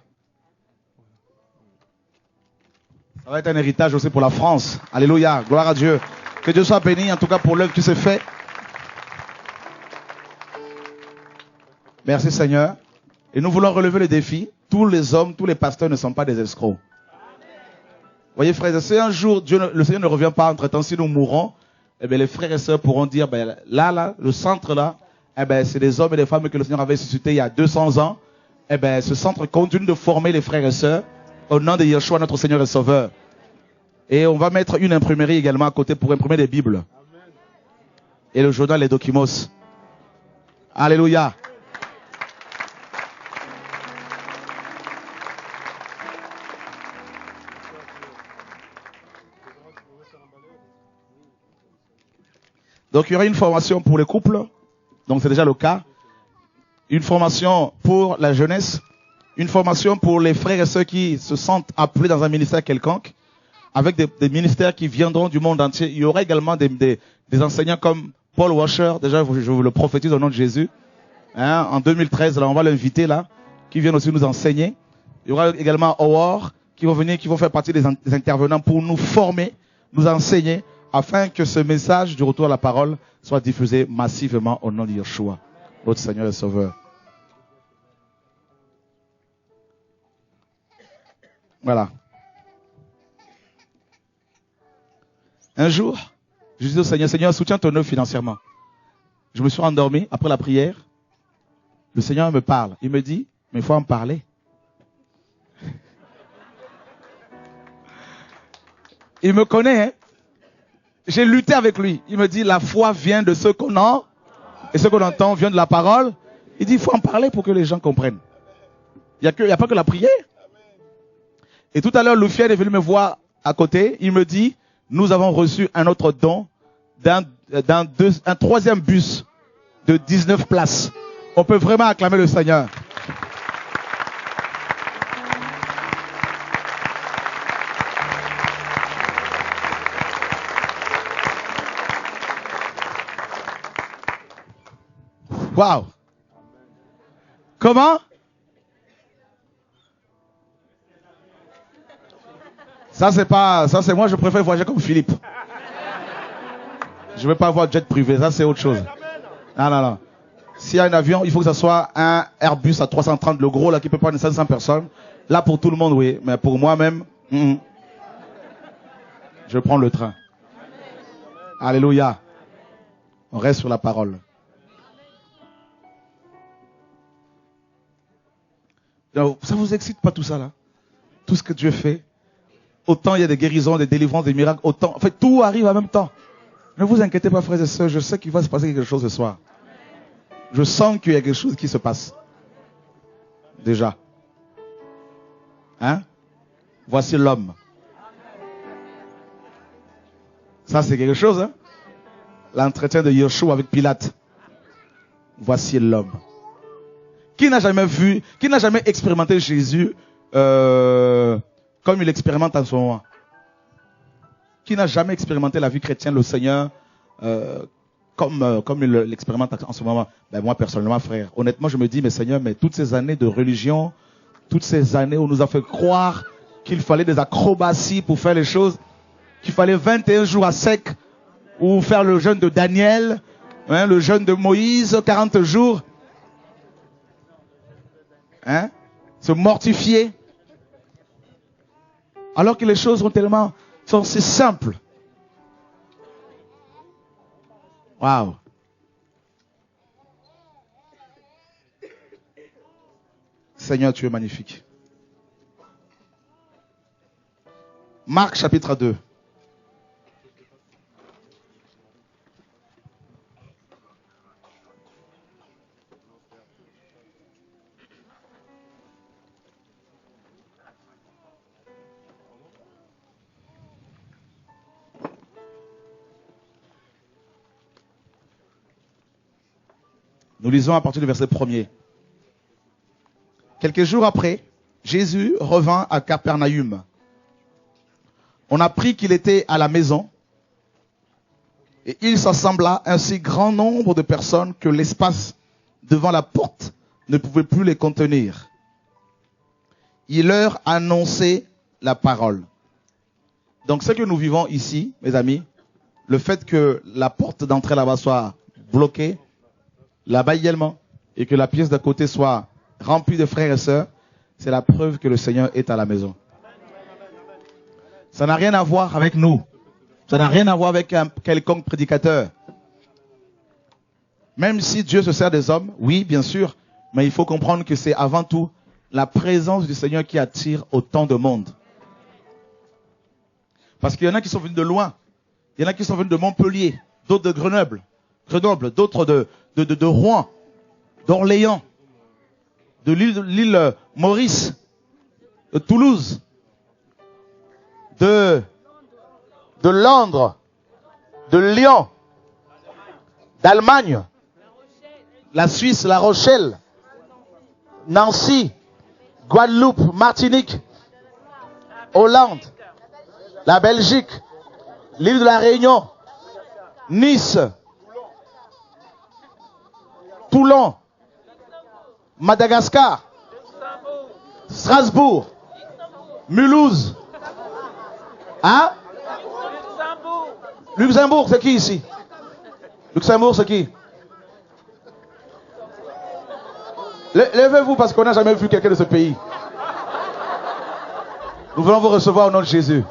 Ça va être un héritage aussi pour la France. Alléluia, gloire à Dieu. Que Dieu soit béni en tout cas pour l'œuvre qui s'est faite. Merci Seigneur. Et nous voulons relever le défi. Tous les hommes, tous les pasteurs ne sont pas des escrocs. Voyez frères, si un jour le Seigneur ne revient pas entre temps, si nous mourrons, eh bien, les frères et sœurs pourront dire, ben, là, le centre là, eh ben, c'est des hommes et des femmes que le Seigneur avait suscités il y a 200 ans. Eh ben, ce centre continue de former les frères et sœurs au nom de Yeshua, notre Seigneur et Sauveur. Et on va mettre une imprimerie également à côté pour imprimer des Bibles. Et le journal Les Dokimos. Alléluia. Donc il y aura une formation pour les couples. Donc c'est déjà le cas. Une formation pour la jeunesse. Une formation pour les frères et sœurs qui se sentent appelés dans un ministère quelconque. Avec des ministères qui viendront du monde entier. Il y aura également des enseignants comme Paul Washer. Déjà, je vous le prophétise au nom de Jésus. Hein, en 2013, là, on va l'inviter là. Qui viennent aussi nous enseigner. Il y aura également Howard qui vont venir, qui vont faire partie des intervenants pour nous former, nous enseigner, afin que ce message du retour à la parole soit diffusé massivement au nom de Yeshua, notre Seigneur et Sauveur. Voilà. Un jour, je disais au Seigneur, Seigneur, soutiens ton œuvre financièrement. Je me suis endormi après la prière. Le Seigneur me parle. Il me dit, mais il faut en parler. Il me connaît, hein. J'ai lutté avec lui. Il me dit, la foi vient de ce qu'on entend, et ce qu'on entend vient de la parole. Il dit, il faut en parler pour que les gens comprennent. Il n'y a pas que la prière. Et tout à l'heure, Loufiel est venu me voir à côté. Il me dit, nous avons reçu un autre don un troisième bus de 19 places. On peut vraiment acclamer le Seigneur. Waouh. Comment? Ça c'est moi, je préfère voyager comme Philippe. Je veux pas avoir de jet privé, ça c'est autre chose. Non. S'il y a un avion, il faut que ça soit un Airbus à 330, le gros là qui peut prendre 500 personnes. Là pour tout le monde, oui, mais pour moi-même, je prends le train. Alléluia. On reste sur la parole. Donc, ça vous excite pas tout ça là? Tout ce que Dieu fait? Autant il y a des guérisons, des délivrances, des miracles, autant. En fait, tout arrive en même temps. Ne vous inquiétez pas, frères et sœurs, je sais qu'il va se passer quelque chose ce soir. Je sens qu'il y a quelque chose qui se passe. Déjà. Hein? Voici l'homme. Ça, c'est quelque chose, hein? L'entretien de Yeshua avec Pilate. Voici l'homme. Qui n'a jamais vu, qui n'a jamais expérimenté Jésus comme il expérimente en ce moment? Qui n'a jamais expérimenté la vie chrétienne, le Seigneur, comme il l'expérimente en ce moment? Ben moi, personnellement, frère, honnêtement, je me dis, mais Seigneur, mais toutes ces années de religion, toutes ces années où on nous a fait croire qu'il fallait des acrobaties pour faire les choses, qu'il fallait 21 jours à sec, ou faire le jeûne de Daniel, hein, le jeûne de Moïse, 40 jours, hein, se mortifier, alors que les choses sont si simples. Waouh. Seigneur, tu es magnifique. Marc chapitre 2. Nous lisons à partir du verset 1er. Quelques jours après, Jésus revint à Capernaum. On apprit qu'il était à la maison et il s'assembla un si grand nombre de personnes que l'espace devant la porte ne pouvait plus les contenir. Il leur annonçait la parole. Donc ce que nous vivons ici, mes amis, le fait que la porte d'entrée là-bas soit bloquée, là-bas également, et que la pièce d'à côté soit remplie de frères et sœurs, c'est la preuve que le Seigneur est à la maison. Ça n'a rien à voir avec nous. Ça n'a rien à voir avec un quelconque prédicateur. Même si Dieu se sert des hommes, oui, bien sûr, mais il faut comprendre que c'est avant tout la présence du Seigneur qui attire autant de monde. Parce qu'il y en a qui sont venus de loin. Il y en a qui sont venus de Montpellier, d'autres de Grenoble, d'autres de Rouen, d'Orléans, de l'île Maurice, de Toulouse, de Londres, de Lyon, d'Allemagne, la Suisse, La Rochelle, Nancy, Guadeloupe, Martinique, Hollande, la Belgique, l'île de la Réunion, Nice, Toulon, Madagascar, Strasbourg, Mulhouse. Hein? Luxembourg, c'est qui ici? Luxembourg, c'est qui? Levez-vous parce qu'on n'a jamais vu quelqu'un de ce pays. Nous voulons vous recevoir au nom de Jésus.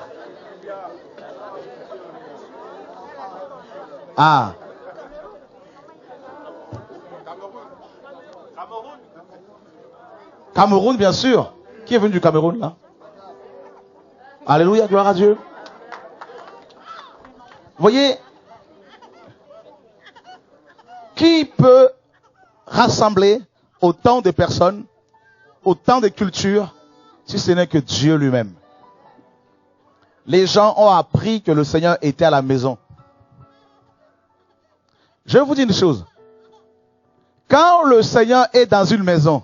Ah. Cameroun, bien sûr. Qui est venu du Cameroun, là? Alléluia, gloire à Dieu. Vous voyez, qui peut rassembler autant de personnes, autant de cultures, si ce n'est que Dieu lui-même? Les gens ont appris que le Seigneur était à la maison. Je vais vous dire une chose. Quand le Seigneur est dans une maison,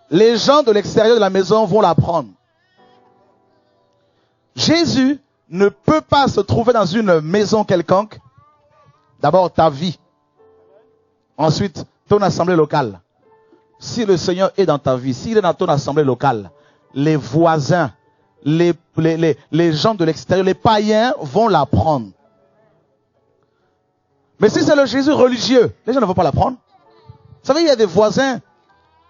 les gens de l'extérieur de la maison vont l'apprendre. Jésus ne peut pas se trouver dans une maison quelconque. D'abord ta vie. Ensuite, ton assemblée locale. Si le Seigneur est dans ta vie, s'il est dans ton assemblée locale, les voisins, les gens de l'extérieur, les païens vont l'apprendre. Mais si c'est le Jésus religieux, les gens ne vont pas l'apprendre. Vous savez, il y a des voisins,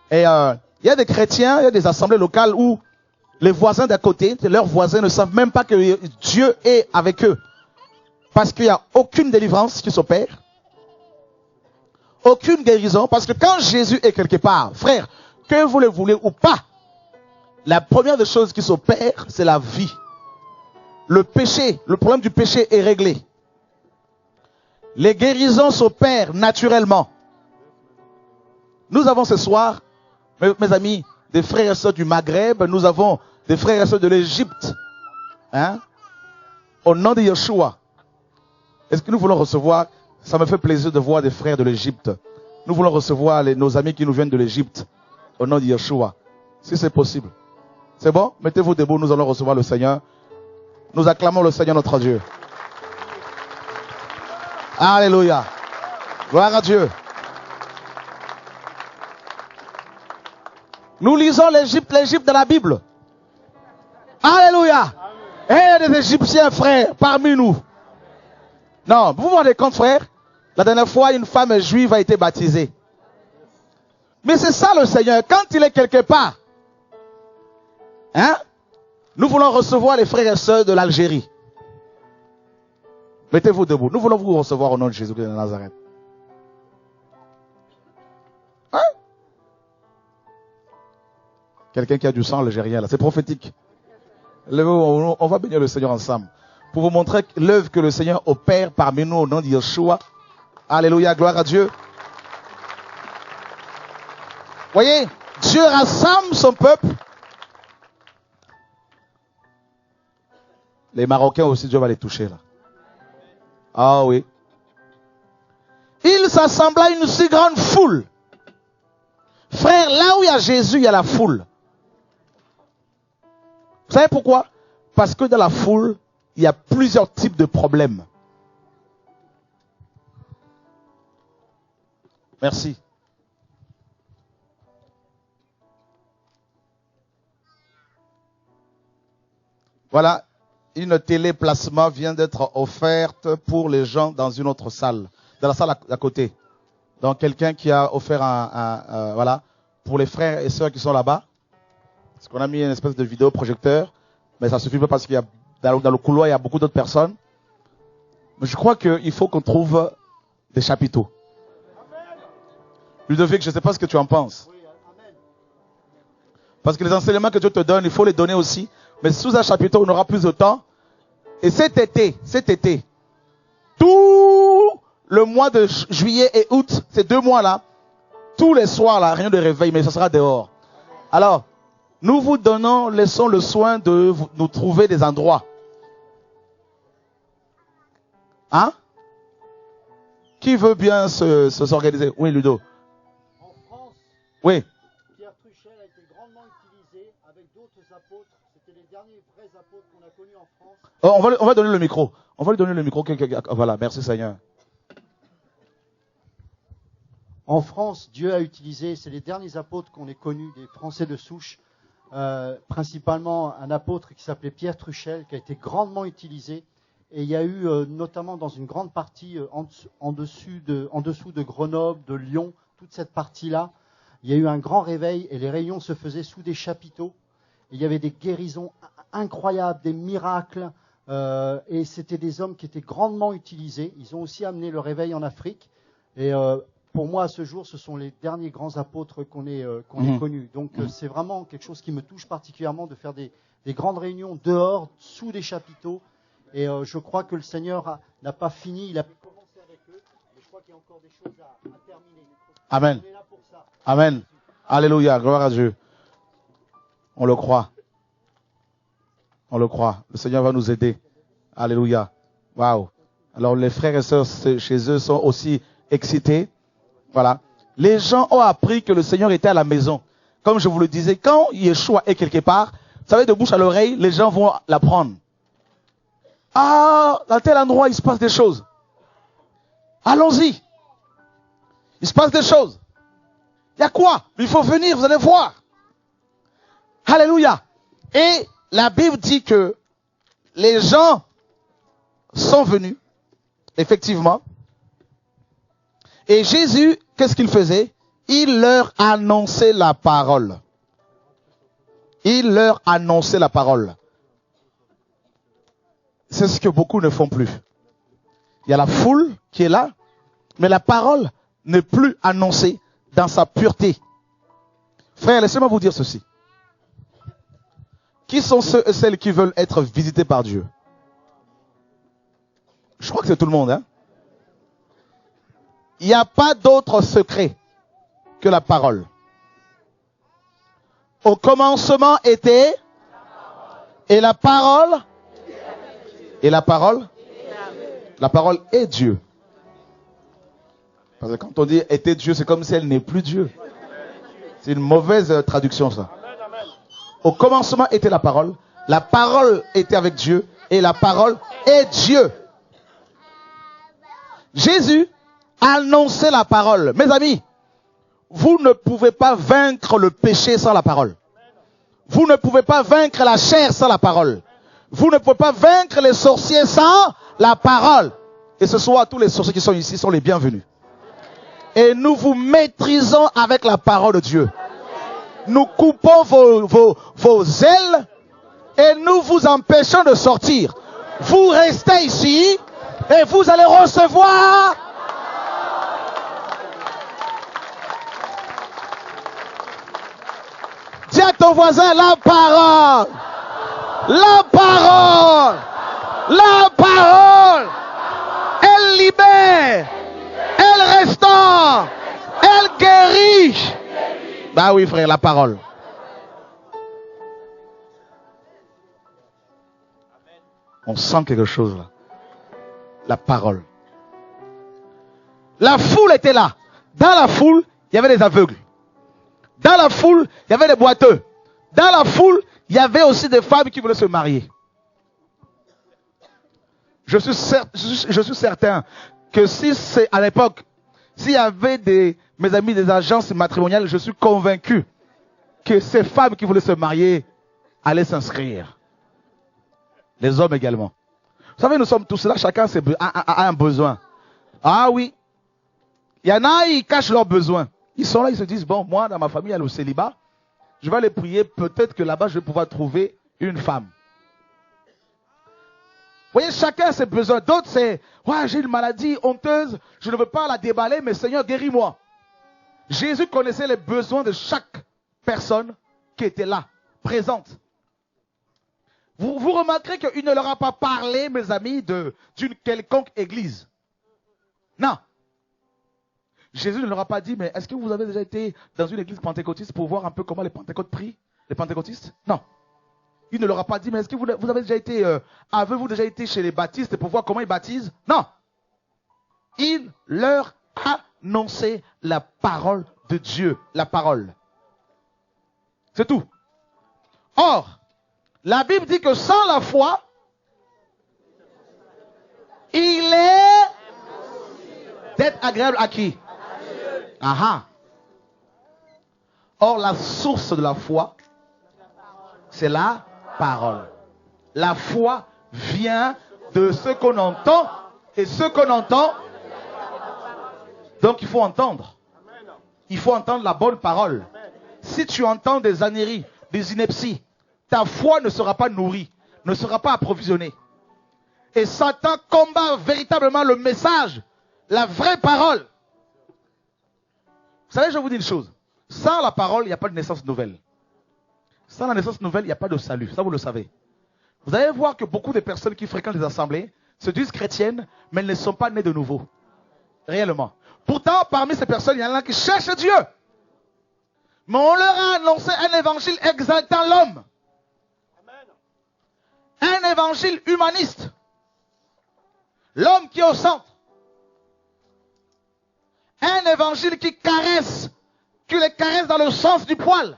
et il y a des chrétiens, il y a des assemblées locales où les voisins d'à côté, leurs voisins ne savent même pas que Dieu est avec eux. Parce qu'il n'y a aucune délivrance qui s'opère. Aucune guérison. Parce que quand Jésus est quelque part, frère, que vous le voulez ou pas, la première des choses qui s'opère, c'est la vie. Le péché, le problème du péché est réglé. Les guérisons s'opèrent naturellement. Nous avons ce soir, mes amis, des frères et sœurs du Maghreb, nous avons des frères et sœurs de l'Égypte. Hein? Au nom de Yeshua. Est-ce que nous voulons recevoir, ça me fait plaisir de voir des frères de l'Égypte. Nous voulons recevoir nos amis qui nous viennent de l'Égypte. Au nom de Yeshua. Si c'est possible. C'est bon? Mettez-vous debout, nous allons recevoir le Seigneur. Nous acclamons le Seigneur notre Dieu. Alléluia. Gloire à Dieu. Nous lisons l'Égypte dans la Bible. Alléluia. Et il y a des Égyptiens, frères, parmi nous. Non, vous vous rendez compte, frère? La dernière fois, une femme juive a été baptisée. Mais c'est ça le Seigneur. Quand il est quelque part, hein? Nous voulons recevoir les frères et sœurs de l'Algérie. Mettez-vous debout. Nous voulons vous recevoir au nom de Jésus-Christ de Nazareth. Hein? Quelqu'un qui a du sang algérien là, c'est prophétique. On va bénir le Seigneur ensemble. Pour vous montrer l'œuvre que le Seigneur opère parmi nous au nom de Yeshua. Alléluia, gloire à Dieu. Voyez, Dieu rassemble son peuple. Les Marocains aussi, Dieu va les toucher là. Ah oui. Il s'assembla une si grande foule. Frère, là où il y a Jésus, il y a la foule. Vous savez pourquoi? Parce que dans la foule, il y a plusieurs types de problèmes. Merci. Voilà, une télé-placement vient d'être offerte pour les gens dans une autre salle, dans la salle à côté. Donc quelqu'un qui a offert voilà, pour les frères et sœurs qui sont là-bas. Parce qu'on a mis une espèce de vidéo projecteur, mais ça suffit pas parce qu'il y a Dans le couloir, il y a beaucoup d'autres personnes. Mais je crois qu'il faut qu'on trouve des chapiteaux. Ludovic, je ne sais pas ce que tu en penses. Parce que les enseignements que Dieu te donne, il faut les donner aussi. Mais sous un chapiteau, on aura plus de temps. Et cet été, tout le mois de juillet et août, ces 2 mois-là, tous les soirs, là, rien de réveil, mais ce sera dehors. Alors, nous vous laissons le soin de nous trouver des endroits. Hein? Qui veut bien s'organiser? Oui, Ludo. En France, oui. Pierre Truchel a été grandement utilisé avec d'autres apôtres. C'était les derniers vrais apôtres qu'on a connus en France. Oh, on va donner le micro. On va lui donner le micro. Voilà, merci Seigneur. En France, Dieu a utilisé, c'est les derniers apôtres qu'on ait connus, des Français de souche, principalement un apôtre qui s'appelait Pierre Truchel, qui a été grandement utilisé. Et il y a eu, notamment dans une grande partie en dessous de Grenoble, de Lyon, toute cette partie-là, il y a eu un grand réveil et les réunions se faisaient sous des chapiteaux. Et il y avait des guérisons incroyables, des miracles, et c'était des hommes qui étaient grandement utilisés. Ils ont aussi amené le réveil en Afrique. Et pour moi, à ce jour, ce sont les derniers grands apôtres qu'on ait connus. Donc c'est vraiment quelque chose qui me touche particulièrement de faire des grandes réunions dehors, sous des chapiteaux. Et je crois que le Seigneur n'a pas fini, il a commencé avec eux, mais je crois qu'il y a encore des choses à terminer. Amen. On est là pour ça. Amen. Alléluia, gloire à Dieu. On le croit. On le croit. Le Seigneur va nous aider. Alléluia. Waouh. Alors les frères et sœurs chez eux sont aussi excités. Voilà. Les gens ont appris que le Seigneur était à la maison. Comme je vous le disais, quand Yeshua est quelque part, vous savez, de bouche à l'oreille, les gens vont l'apprendre. Ah, dans tel endroit, il se passe des choses. Allons-y. Il se passe des choses. Il y a quoi? Il faut venir, vous allez voir. Alléluia. Et la Bible dit que les gens sont venus, effectivement. Et Jésus, qu'est-ce qu'il faisait? Il leur annonçait la parole. Il leur annonçait la parole. C'est ce que beaucoup ne font plus. Il y a la foule qui est là, mais la parole n'est plus annoncée dans sa pureté. Frère, laissez-moi vous dire ceci. Qui sont ceux et celles qui veulent être visités par Dieu? Je crois que c'est tout le monde. Hein? Il n'y a pas d'autre secret que la parole. Au commencement était, et la parole, et la parole est Dieu. Parce que quand on dit était Dieu, c'est comme si elle n'est plus Dieu. C'est une mauvaise traduction, ça. Au commencement était la parole était avec Dieu, et la parole est Dieu. Jésus annonçait la parole. Mes amis, vous ne pouvez pas vaincre le péché sans la parole. Vous ne pouvez pas vaincre la chair sans la parole. Vous ne pouvez pas vaincre les sorciers sans la parole. Et ce soir, tous les sorciers qui sont ici sont les bienvenus. Et nous vous maîtrisons avec la parole de Dieu. Nous coupons vos ailes et nous vous empêchons de sortir. Vous restez ici et vous allez recevoir. Dis à ton voisin la parole. La parole. La parole. Elle libère. Elle restaure. Elle guérit. Bah oui frère, la parole. On sent quelque chose là. La parole. La foule était là. Dans la foule, il y avait les aveugles. Dans la foule, il y avait les boiteux. Dans la foule, il y avait aussi des femmes qui voulaient se marier. Je suis certain que si c'est à l'époque, s'il y avait mes amis des agences matrimoniales, je suis convaincu que ces femmes qui voulaient se marier allaient s'inscrire. Les hommes également. Vous savez, nous sommes tous là, chacun a un besoin. Ah oui. Il y en a, ils cachent leurs besoins. Ils sont là, ils se disent, bon, moi, dans ma famille, il y a le célibat. Je vais aller prier, peut-être que là-bas, je vais pouvoir trouver une femme. voyez, chacun a ses besoins. D'autres, c'est, ouais, j'ai une maladie honteuse, je ne veux pas la déballer, mais Seigneur, guéris-moi. Jésus connaissait les besoins de chaque personne qui était là, présente. Vous remarquerez qu'il ne leur a pas parlé, mes amis, d'une quelconque église. Non. Jésus ne leur a pas dit, mais est-ce que vous avez déjà été dans une église pentecôtiste pour voir un peu comment les pentecôtistes prient, les pentecôtistes? Non. Il ne leur a pas dit, mais est-ce que vous avez déjà été, avez-vous déjà été chez les baptistes pour voir comment ils baptisent? Non. Il leur a annoncé la parole de Dieu, la parole. C'est tout. Or, la Bible dit que sans la foi, il est d'être agréable à qui? Aha. Or, la source de la foi, c'est la parole. La foi vient de ce qu'on entend, et ce qu'on entend, donc il faut entendre. Il faut entendre la bonne parole. Si tu entends des âneries, des inepties, ta foi ne sera pas nourrie, ne sera pas approvisionnée. Et Satan combat véritablement le message, la vraie parole. Vous savez, je vous dis une chose. Sans la parole, il n'y a pas de naissance nouvelle. Sans la naissance nouvelle, il n'y a pas de salut. Ça, vous le savez. Vous allez voir que beaucoup de personnes qui fréquentent les assemblées se disent chrétiennes, mais elles ne sont pas nées de nouveau. Réellement. Pourtant, parmi ces personnes, il y en a qui cherchent Dieu. Mais on leur a annoncé un évangile exaltant l'homme. Un évangile humaniste. L'homme qui est au centre. Un évangile qui caresse, qui les caresse dans le sens du poil.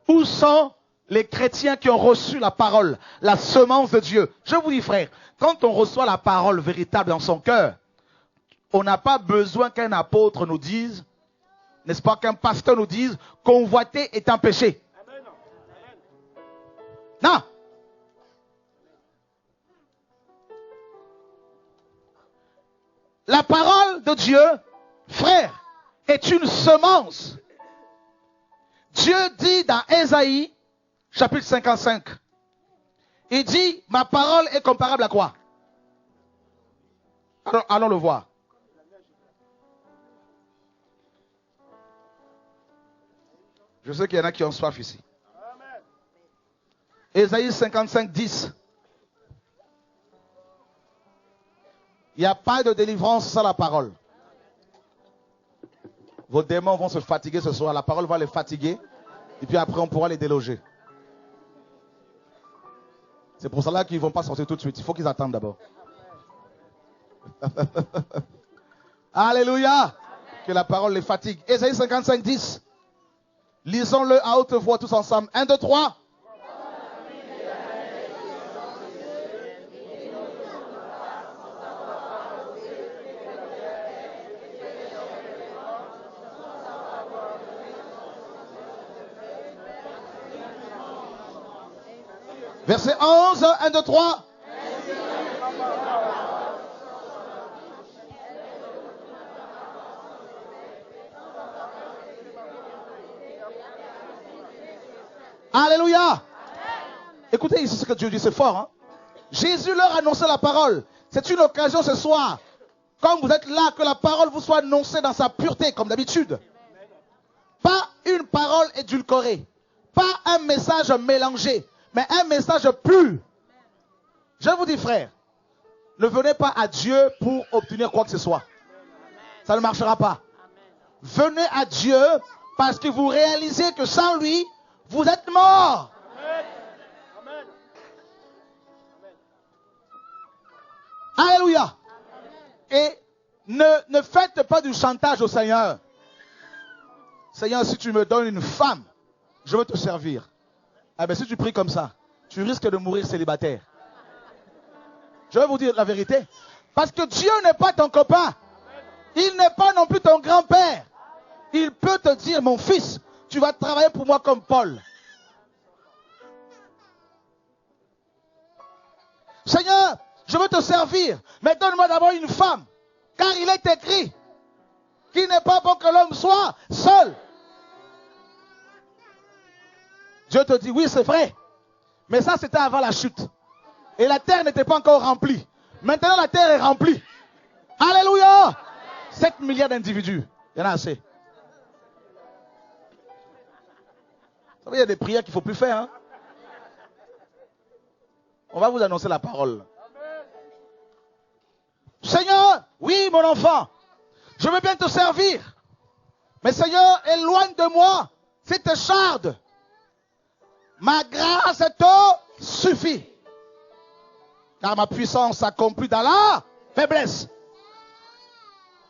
Où sont les chrétiens qui ont reçu la parole, la semence de Dieu? Je vous dis, frère, quand on reçoit la parole véritable dans son cœur, on n'a pas besoin qu'un apôtre nous dise, n'est-ce pas, qu'un pasteur nous dise, convoiter est un péché. Non. La parole de Dieu, frère, est une semence. Dieu dit dans Ésaïe, chapitre 55, il dit, ma parole est comparable à quoi? Alors, allons le voir. Je sais qu'il y en a qui ont soif ici. Ésaïe 55, 10. Il n'y a pas de délivrance sans la parole. Vos démons vont se fatiguer ce soir. La parole va les fatiguer. Et puis après, on pourra les déloger. C'est pour cela qu'ils ne vont pas sortir tout de suite. Il faut qu'ils attendent d'abord. Alléluia. Que la parole les fatigue. Ésaïe 55, 10. Lisons-le à haute voix tous ensemble. 1, 2, 3. Verset 11, 1, 2, 3. Alléluia. Écoutez ici ce que Dieu dit, c'est fort. Hein? Jésus leur a annoncé la parole. C'est une occasion ce soir, comme vous êtes là, que la parole vous soit annoncée dans sa pureté, comme d'habitude. Pas une parole édulcorée. Pas un message mélangé, mais un message pur. Je vous dis, frère, ne venez pas à Dieu pour obtenir quoi que ce soit. Ça ne marchera pas. Venez à Dieu parce que vous réalisez que sans lui, vous êtes mort. Amen. Alléluia. Et ne faites pas du chantage au Seigneur. Seigneur, si tu me donnes une femme, je veux te servir. Ah ben si tu pries comme ça, tu risques de mourir célibataire. Je vais vous dire la vérité. Parce que Dieu n'est pas ton copain. Il n'est pas non plus ton grand-père. Il peut te dire, mon fils, tu vas travailler pour moi comme Paul. Seigneur, je veux te servir, mais donne-moi d'abord une femme. Car il est écrit qu'il n'est pas bon que l'homme soit seul. Dieu te dit, oui, c'est vrai. Mais ça, c'était avant la chute. Et la terre n'était pas encore remplie. Maintenant, la terre est remplie. Alléluia! 7 milliards d'individus. Il y en a assez. Vous savez, il y a des prières qu'il ne faut plus faire. Hein? On va vous annoncer la parole. Seigneur, oui, mon enfant, je veux bien te servir. Mais Seigneur, éloigne de moi cette charde. Ma grâce te suffit. Car ma puissance s'accomplit dans la faiblesse.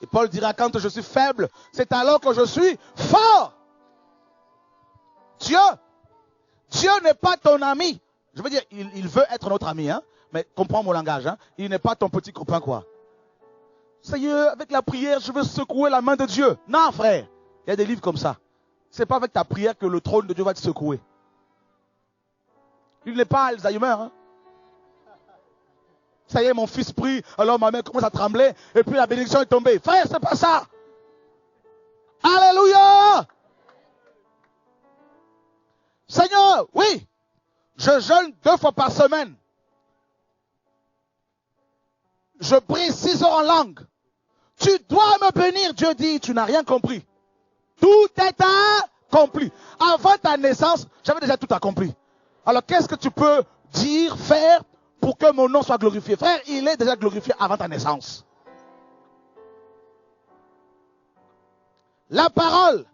Et Paul dira, quand je suis faible, c'est alors que je suis fort. Dieu n'est pas ton ami. Je veux dire, il veut être notre ami, hein? Mais comprends mon langage. Hein? Il n'est pas ton petit copain, quoi. Seigneur, avec la prière, je veux secouer la main de Dieu. Non, frère. Il y a des livres comme ça. C'est pas avec ta prière que le trône de Dieu va te secouer. Il n'est pas Alzheimer. Hein? Ça y est, mon fils prie, alors ma main commence à trembler, et puis la bénédiction est tombée. Frère, c'est pas ça. Alléluia. Seigneur, oui, je jeûne 2 fois par semaine. Je prie 6 heures en langue. Tu dois me bénir. Dieu dit, tu n'as rien compris. Tout est accompli. Avant ta naissance, j'avais déjà tout accompli. Alors qu'est-ce que tu peux dire, faire pour que mon nom soit glorifié? Frère, il est déjà glorifié avant ta naissance. La parole.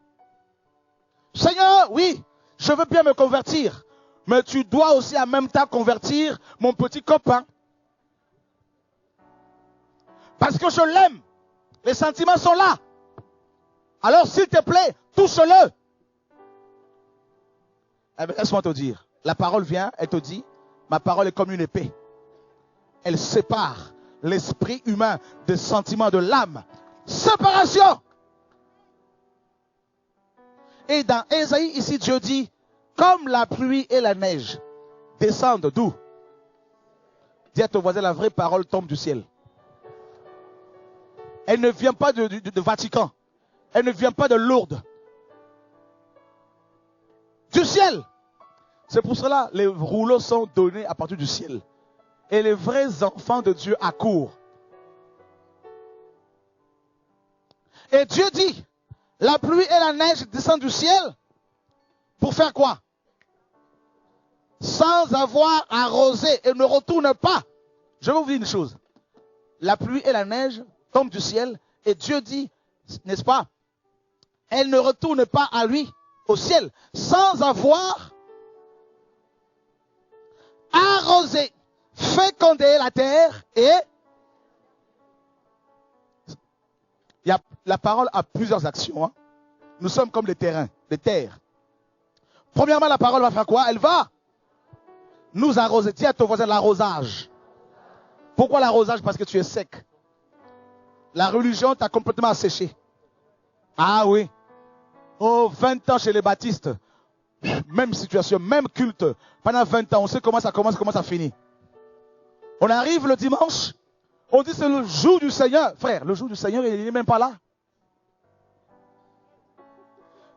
Seigneur, oui, je veux bien me convertir. Mais tu dois aussi en même temps convertir mon petit copain. Parce que je l'aime. Les sentiments sont là. Alors s'il te plaît, touche-le. Eh bien, laisse-moi te dire. La parole vient, elle te dit, ma parole est comme une épée. Elle sépare l'esprit humain des sentiments de l'âme. Séparation. Et dans Ésaïe, ici, Dieu dit, comme la pluie et la neige descendent d'où? Dis à ton voisin, la vraie parole tombe du ciel. Elle ne vient pas de Vatican. Elle ne vient pas de Lourdes. Du ciel. C'est pour cela que les rouleaux sont donnés à partir du ciel. Et les vrais enfants de Dieu accourent. Et Dieu dit, la pluie et la neige descendent du ciel. Pour faire quoi? Sans avoir arrosé et ne retournent pas. Je vais vous dire une chose. La pluie et la neige tombent du ciel. Et Dieu dit, n'est-ce pas? Elle ne retourne pas à lui, au ciel, sans avoir arrosé, fécondé la terre et la parole a plusieurs actions. Hein. Nous sommes comme les terrains, les terres. Premièrement, la parole va faire quoi? Elle va nous arroser. Dis à ton voisin l'arrosage. Pourquoi l'arrosage? Parce que tu es sec. La religion t'a complètement asséché. Ah oui. Oh, 20 ans chez les baptistes. Même situation, même culte. Pendant 20 ans, on sait comment ça commence, comment ça finit. On arrive le dimanche. On dit c'est le jour du Seigneur. Frère, le jour du Seigneur, il n'est même pas là.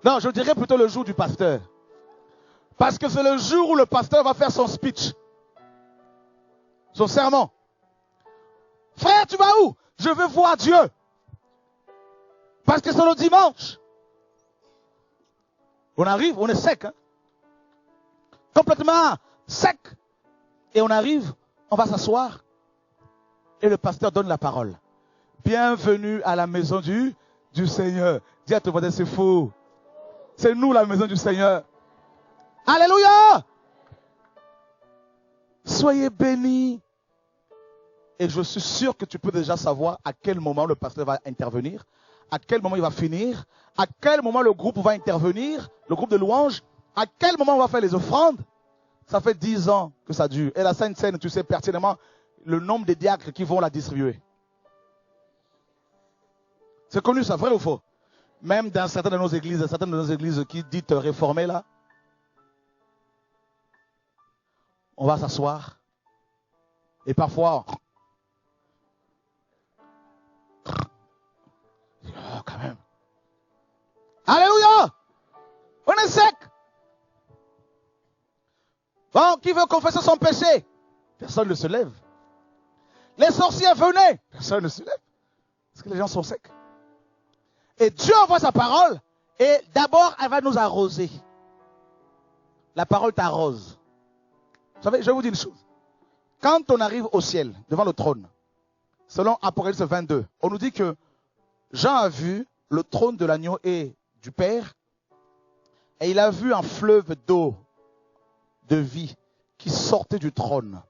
Non, je dirais plutôt le jour du pasteur. Parce que c'est le jour où le pasteur va faire son speech. Son sermon. Frère, tu vas où? Je veux voir Dieu. Parce que c'est le dimanche. On arrive, on est sec. Hein? Complètement sec. Et on arrive, on va s'asseoir. Et le pasteur donne la parole. Bienvenue à la maison du Seigneur. Dis à ton voisin, c'est faux. C'est nous la maison du Seigneur. Alléluia. Soyez bénis. Et je suis sûr que tu peux déjà savoir à quel moment le pasteur va intervenir, à quel moment il va finir, à quel moment le groupe va intervenir, le groupe de louanges, à quel moment on va faire les offrandes. Ça fait 10 ans que ça dure. Et la Sainte Seine, tu sais pertinemment le nombre de diacres qui vont la distribuer. C'est connu ça, vrai ou faux? Même dans certaines de nos églises qui dites réformées là, on va s'asseoir et parfois oh, quand même. Alléluia! On est sec. Bon, qui veut confesser son péché? Personne ne se lève. Les sorciers venaient. Personne ne se lève. Parce que les gens sont secs. Et Dieu envoie sa parole. Et d'abord, elle va nous arroser. La parole t'arrose. Vous savez, je vais vous dire une chose. Quand on arrive au ciel, devant le trône, selon Apocalypse 22, on nous dit que Jean a vu le trône de l'agneau et du Père. Et il a vu un fleuve d'eau de vie qui sortait du trône.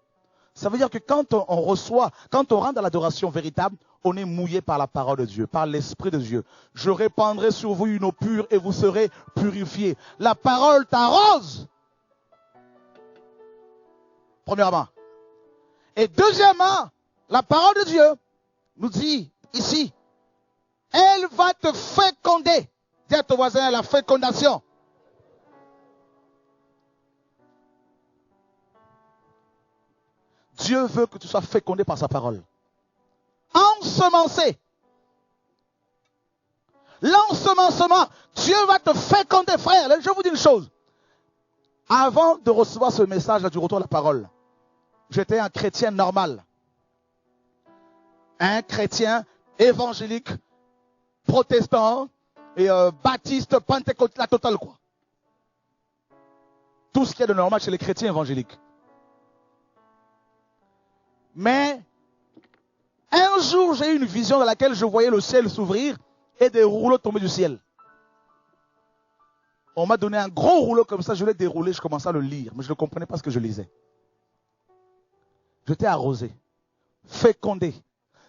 Ça veut dire que quand on reçoit, quand on rentre dans l'adoration véritable, on est mouillé par la parole de Dieu, par l'Esprit de Dieu. Je répandrai sur vous une eau pure et vous serez purifiés. La parole t'arrose. Premièrement. Et deuxièmement, la parole de Dieu nous dit ici, elle va te féconder. Dis à ton voisin la fécondation. Dieu veut que tu sois fécondé par sa parole. Ensemencé. L'ensemencement, Dieu va te féconder, frère. Je vous dis une chose. Avant de recevoir ce message du retour de la parole, j'étais un chrétien normal. Un chrétien évangélique, protestant et baptiste, pentecôtiste, la totale quoi. Tout ce qu'il y a de normal chez les chrétiens évangéliques. Mais un jour, j'ai eu une vision dans laquelle je voyais le ciel s'ouvrir et des rouleaux tomber du ciel. On m'a donné un gros rouleau comme ça, je l'ai déroulé, je commençais à le lire, mais je ne comprenais pas ce que je lisais. J'étais arrosé, fécondé.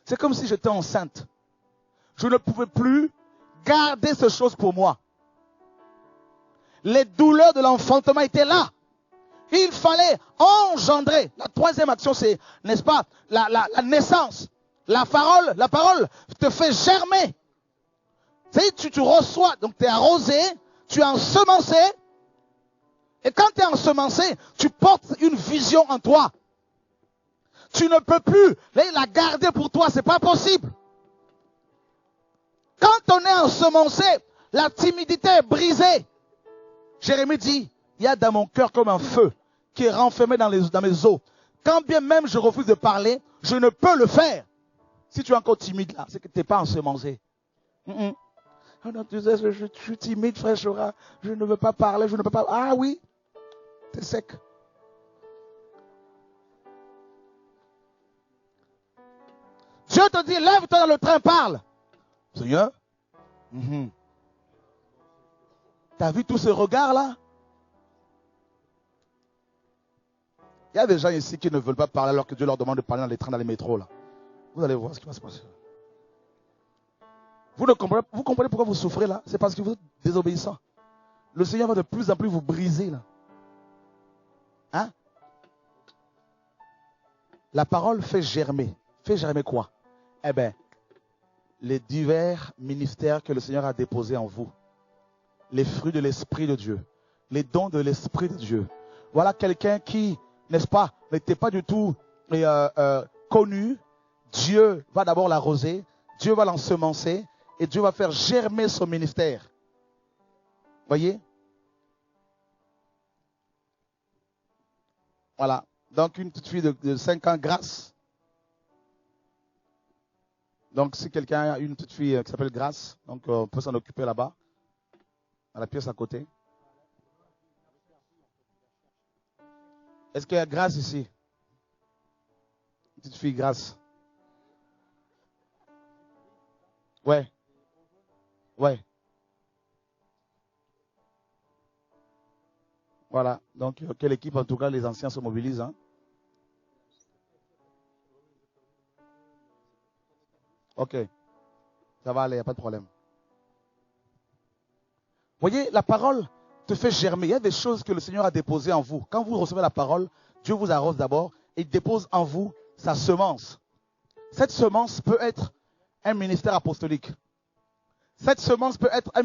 C'est comme si j'étais enceinte. Je ne pouvais plus garder ces choses pour moi. Les douleurs de l'enfantement étaient là. Il fallait engendrer. La troisième action, c'est, n'est-ce pas, la naissance. La parole te fait germer. Tu reçois, donc tu es arrosé, tu es ensemencé. Et quand tu es ensemencé, tu portes une vision en toi. Tu ne peux plus la garder pour toi, c'est pas possible. Quand on est ensemencé, la timidité est brisée. Jérémie dit, il y a dans mon cœur comme un feu qui est renfermé dans mes os. Quand bien même je refuse de parler, je ne peux le faire. Si tu es encore timide là, c'est que tu n'es pas ensemencé. Oh non, tu sais, je suis timide, frère Chora. Je ne veux pas parler, je ne peux pas. Ah oui, tu es sec. Dieu te dit, lève-toi dans le train, parle. Seigneur, tu as vu tous ces regards-là? Il y a des gens ici qui ne veulent pas parler alors que Dieu leur demande de parler dans les trains, dans les métros. Là. Vous allez voir ce qui va se passer. Vous comprenez pourquoi vous souffrez là? C'est parce que vous êtes désobéissants. Le Seigneur va de plus en plus vous briser là. Hein? La parole fait germer. Fait germer quoi? Eh bien, les divers ministères que le Seigneur a déposés en vous. Les fruits de l'Esprit de Dieu. Les dons de l'Esprit de Dieu. Voilà quelqu'un qui, n'est-ce pas, n'était pas du tout connu. Dieu va d'abord l'arroser. Dieu va l'ensemencer. Et Dieu va faire germer son ministère. Voyez? Voilà. Donc une petite fille de 5 ans, Grâce. Donc si quelqu'un a une petite fille qui s'appelle Grâce, donc on peut s'en occuper là-bas. À la pièce à côté. Est-ce qu'il y a Grâce ici? Une petite fille Grâce. Ouais. Ouais. Voilà. Donc, quelle équipe, en tout cas, les anciens se mobilisent. Hein? Ok. Ça va aller, il n'y a pas de problème. Voyez, la parole te fait germer. Il y a des choses que le Seigneur a déposées en vous. Quand vous recevez la parole, Dieu vous arrose d'abord et il dépose en vous sa semence. Cette semence peut être un ministère apostolique. Cette semence peut être un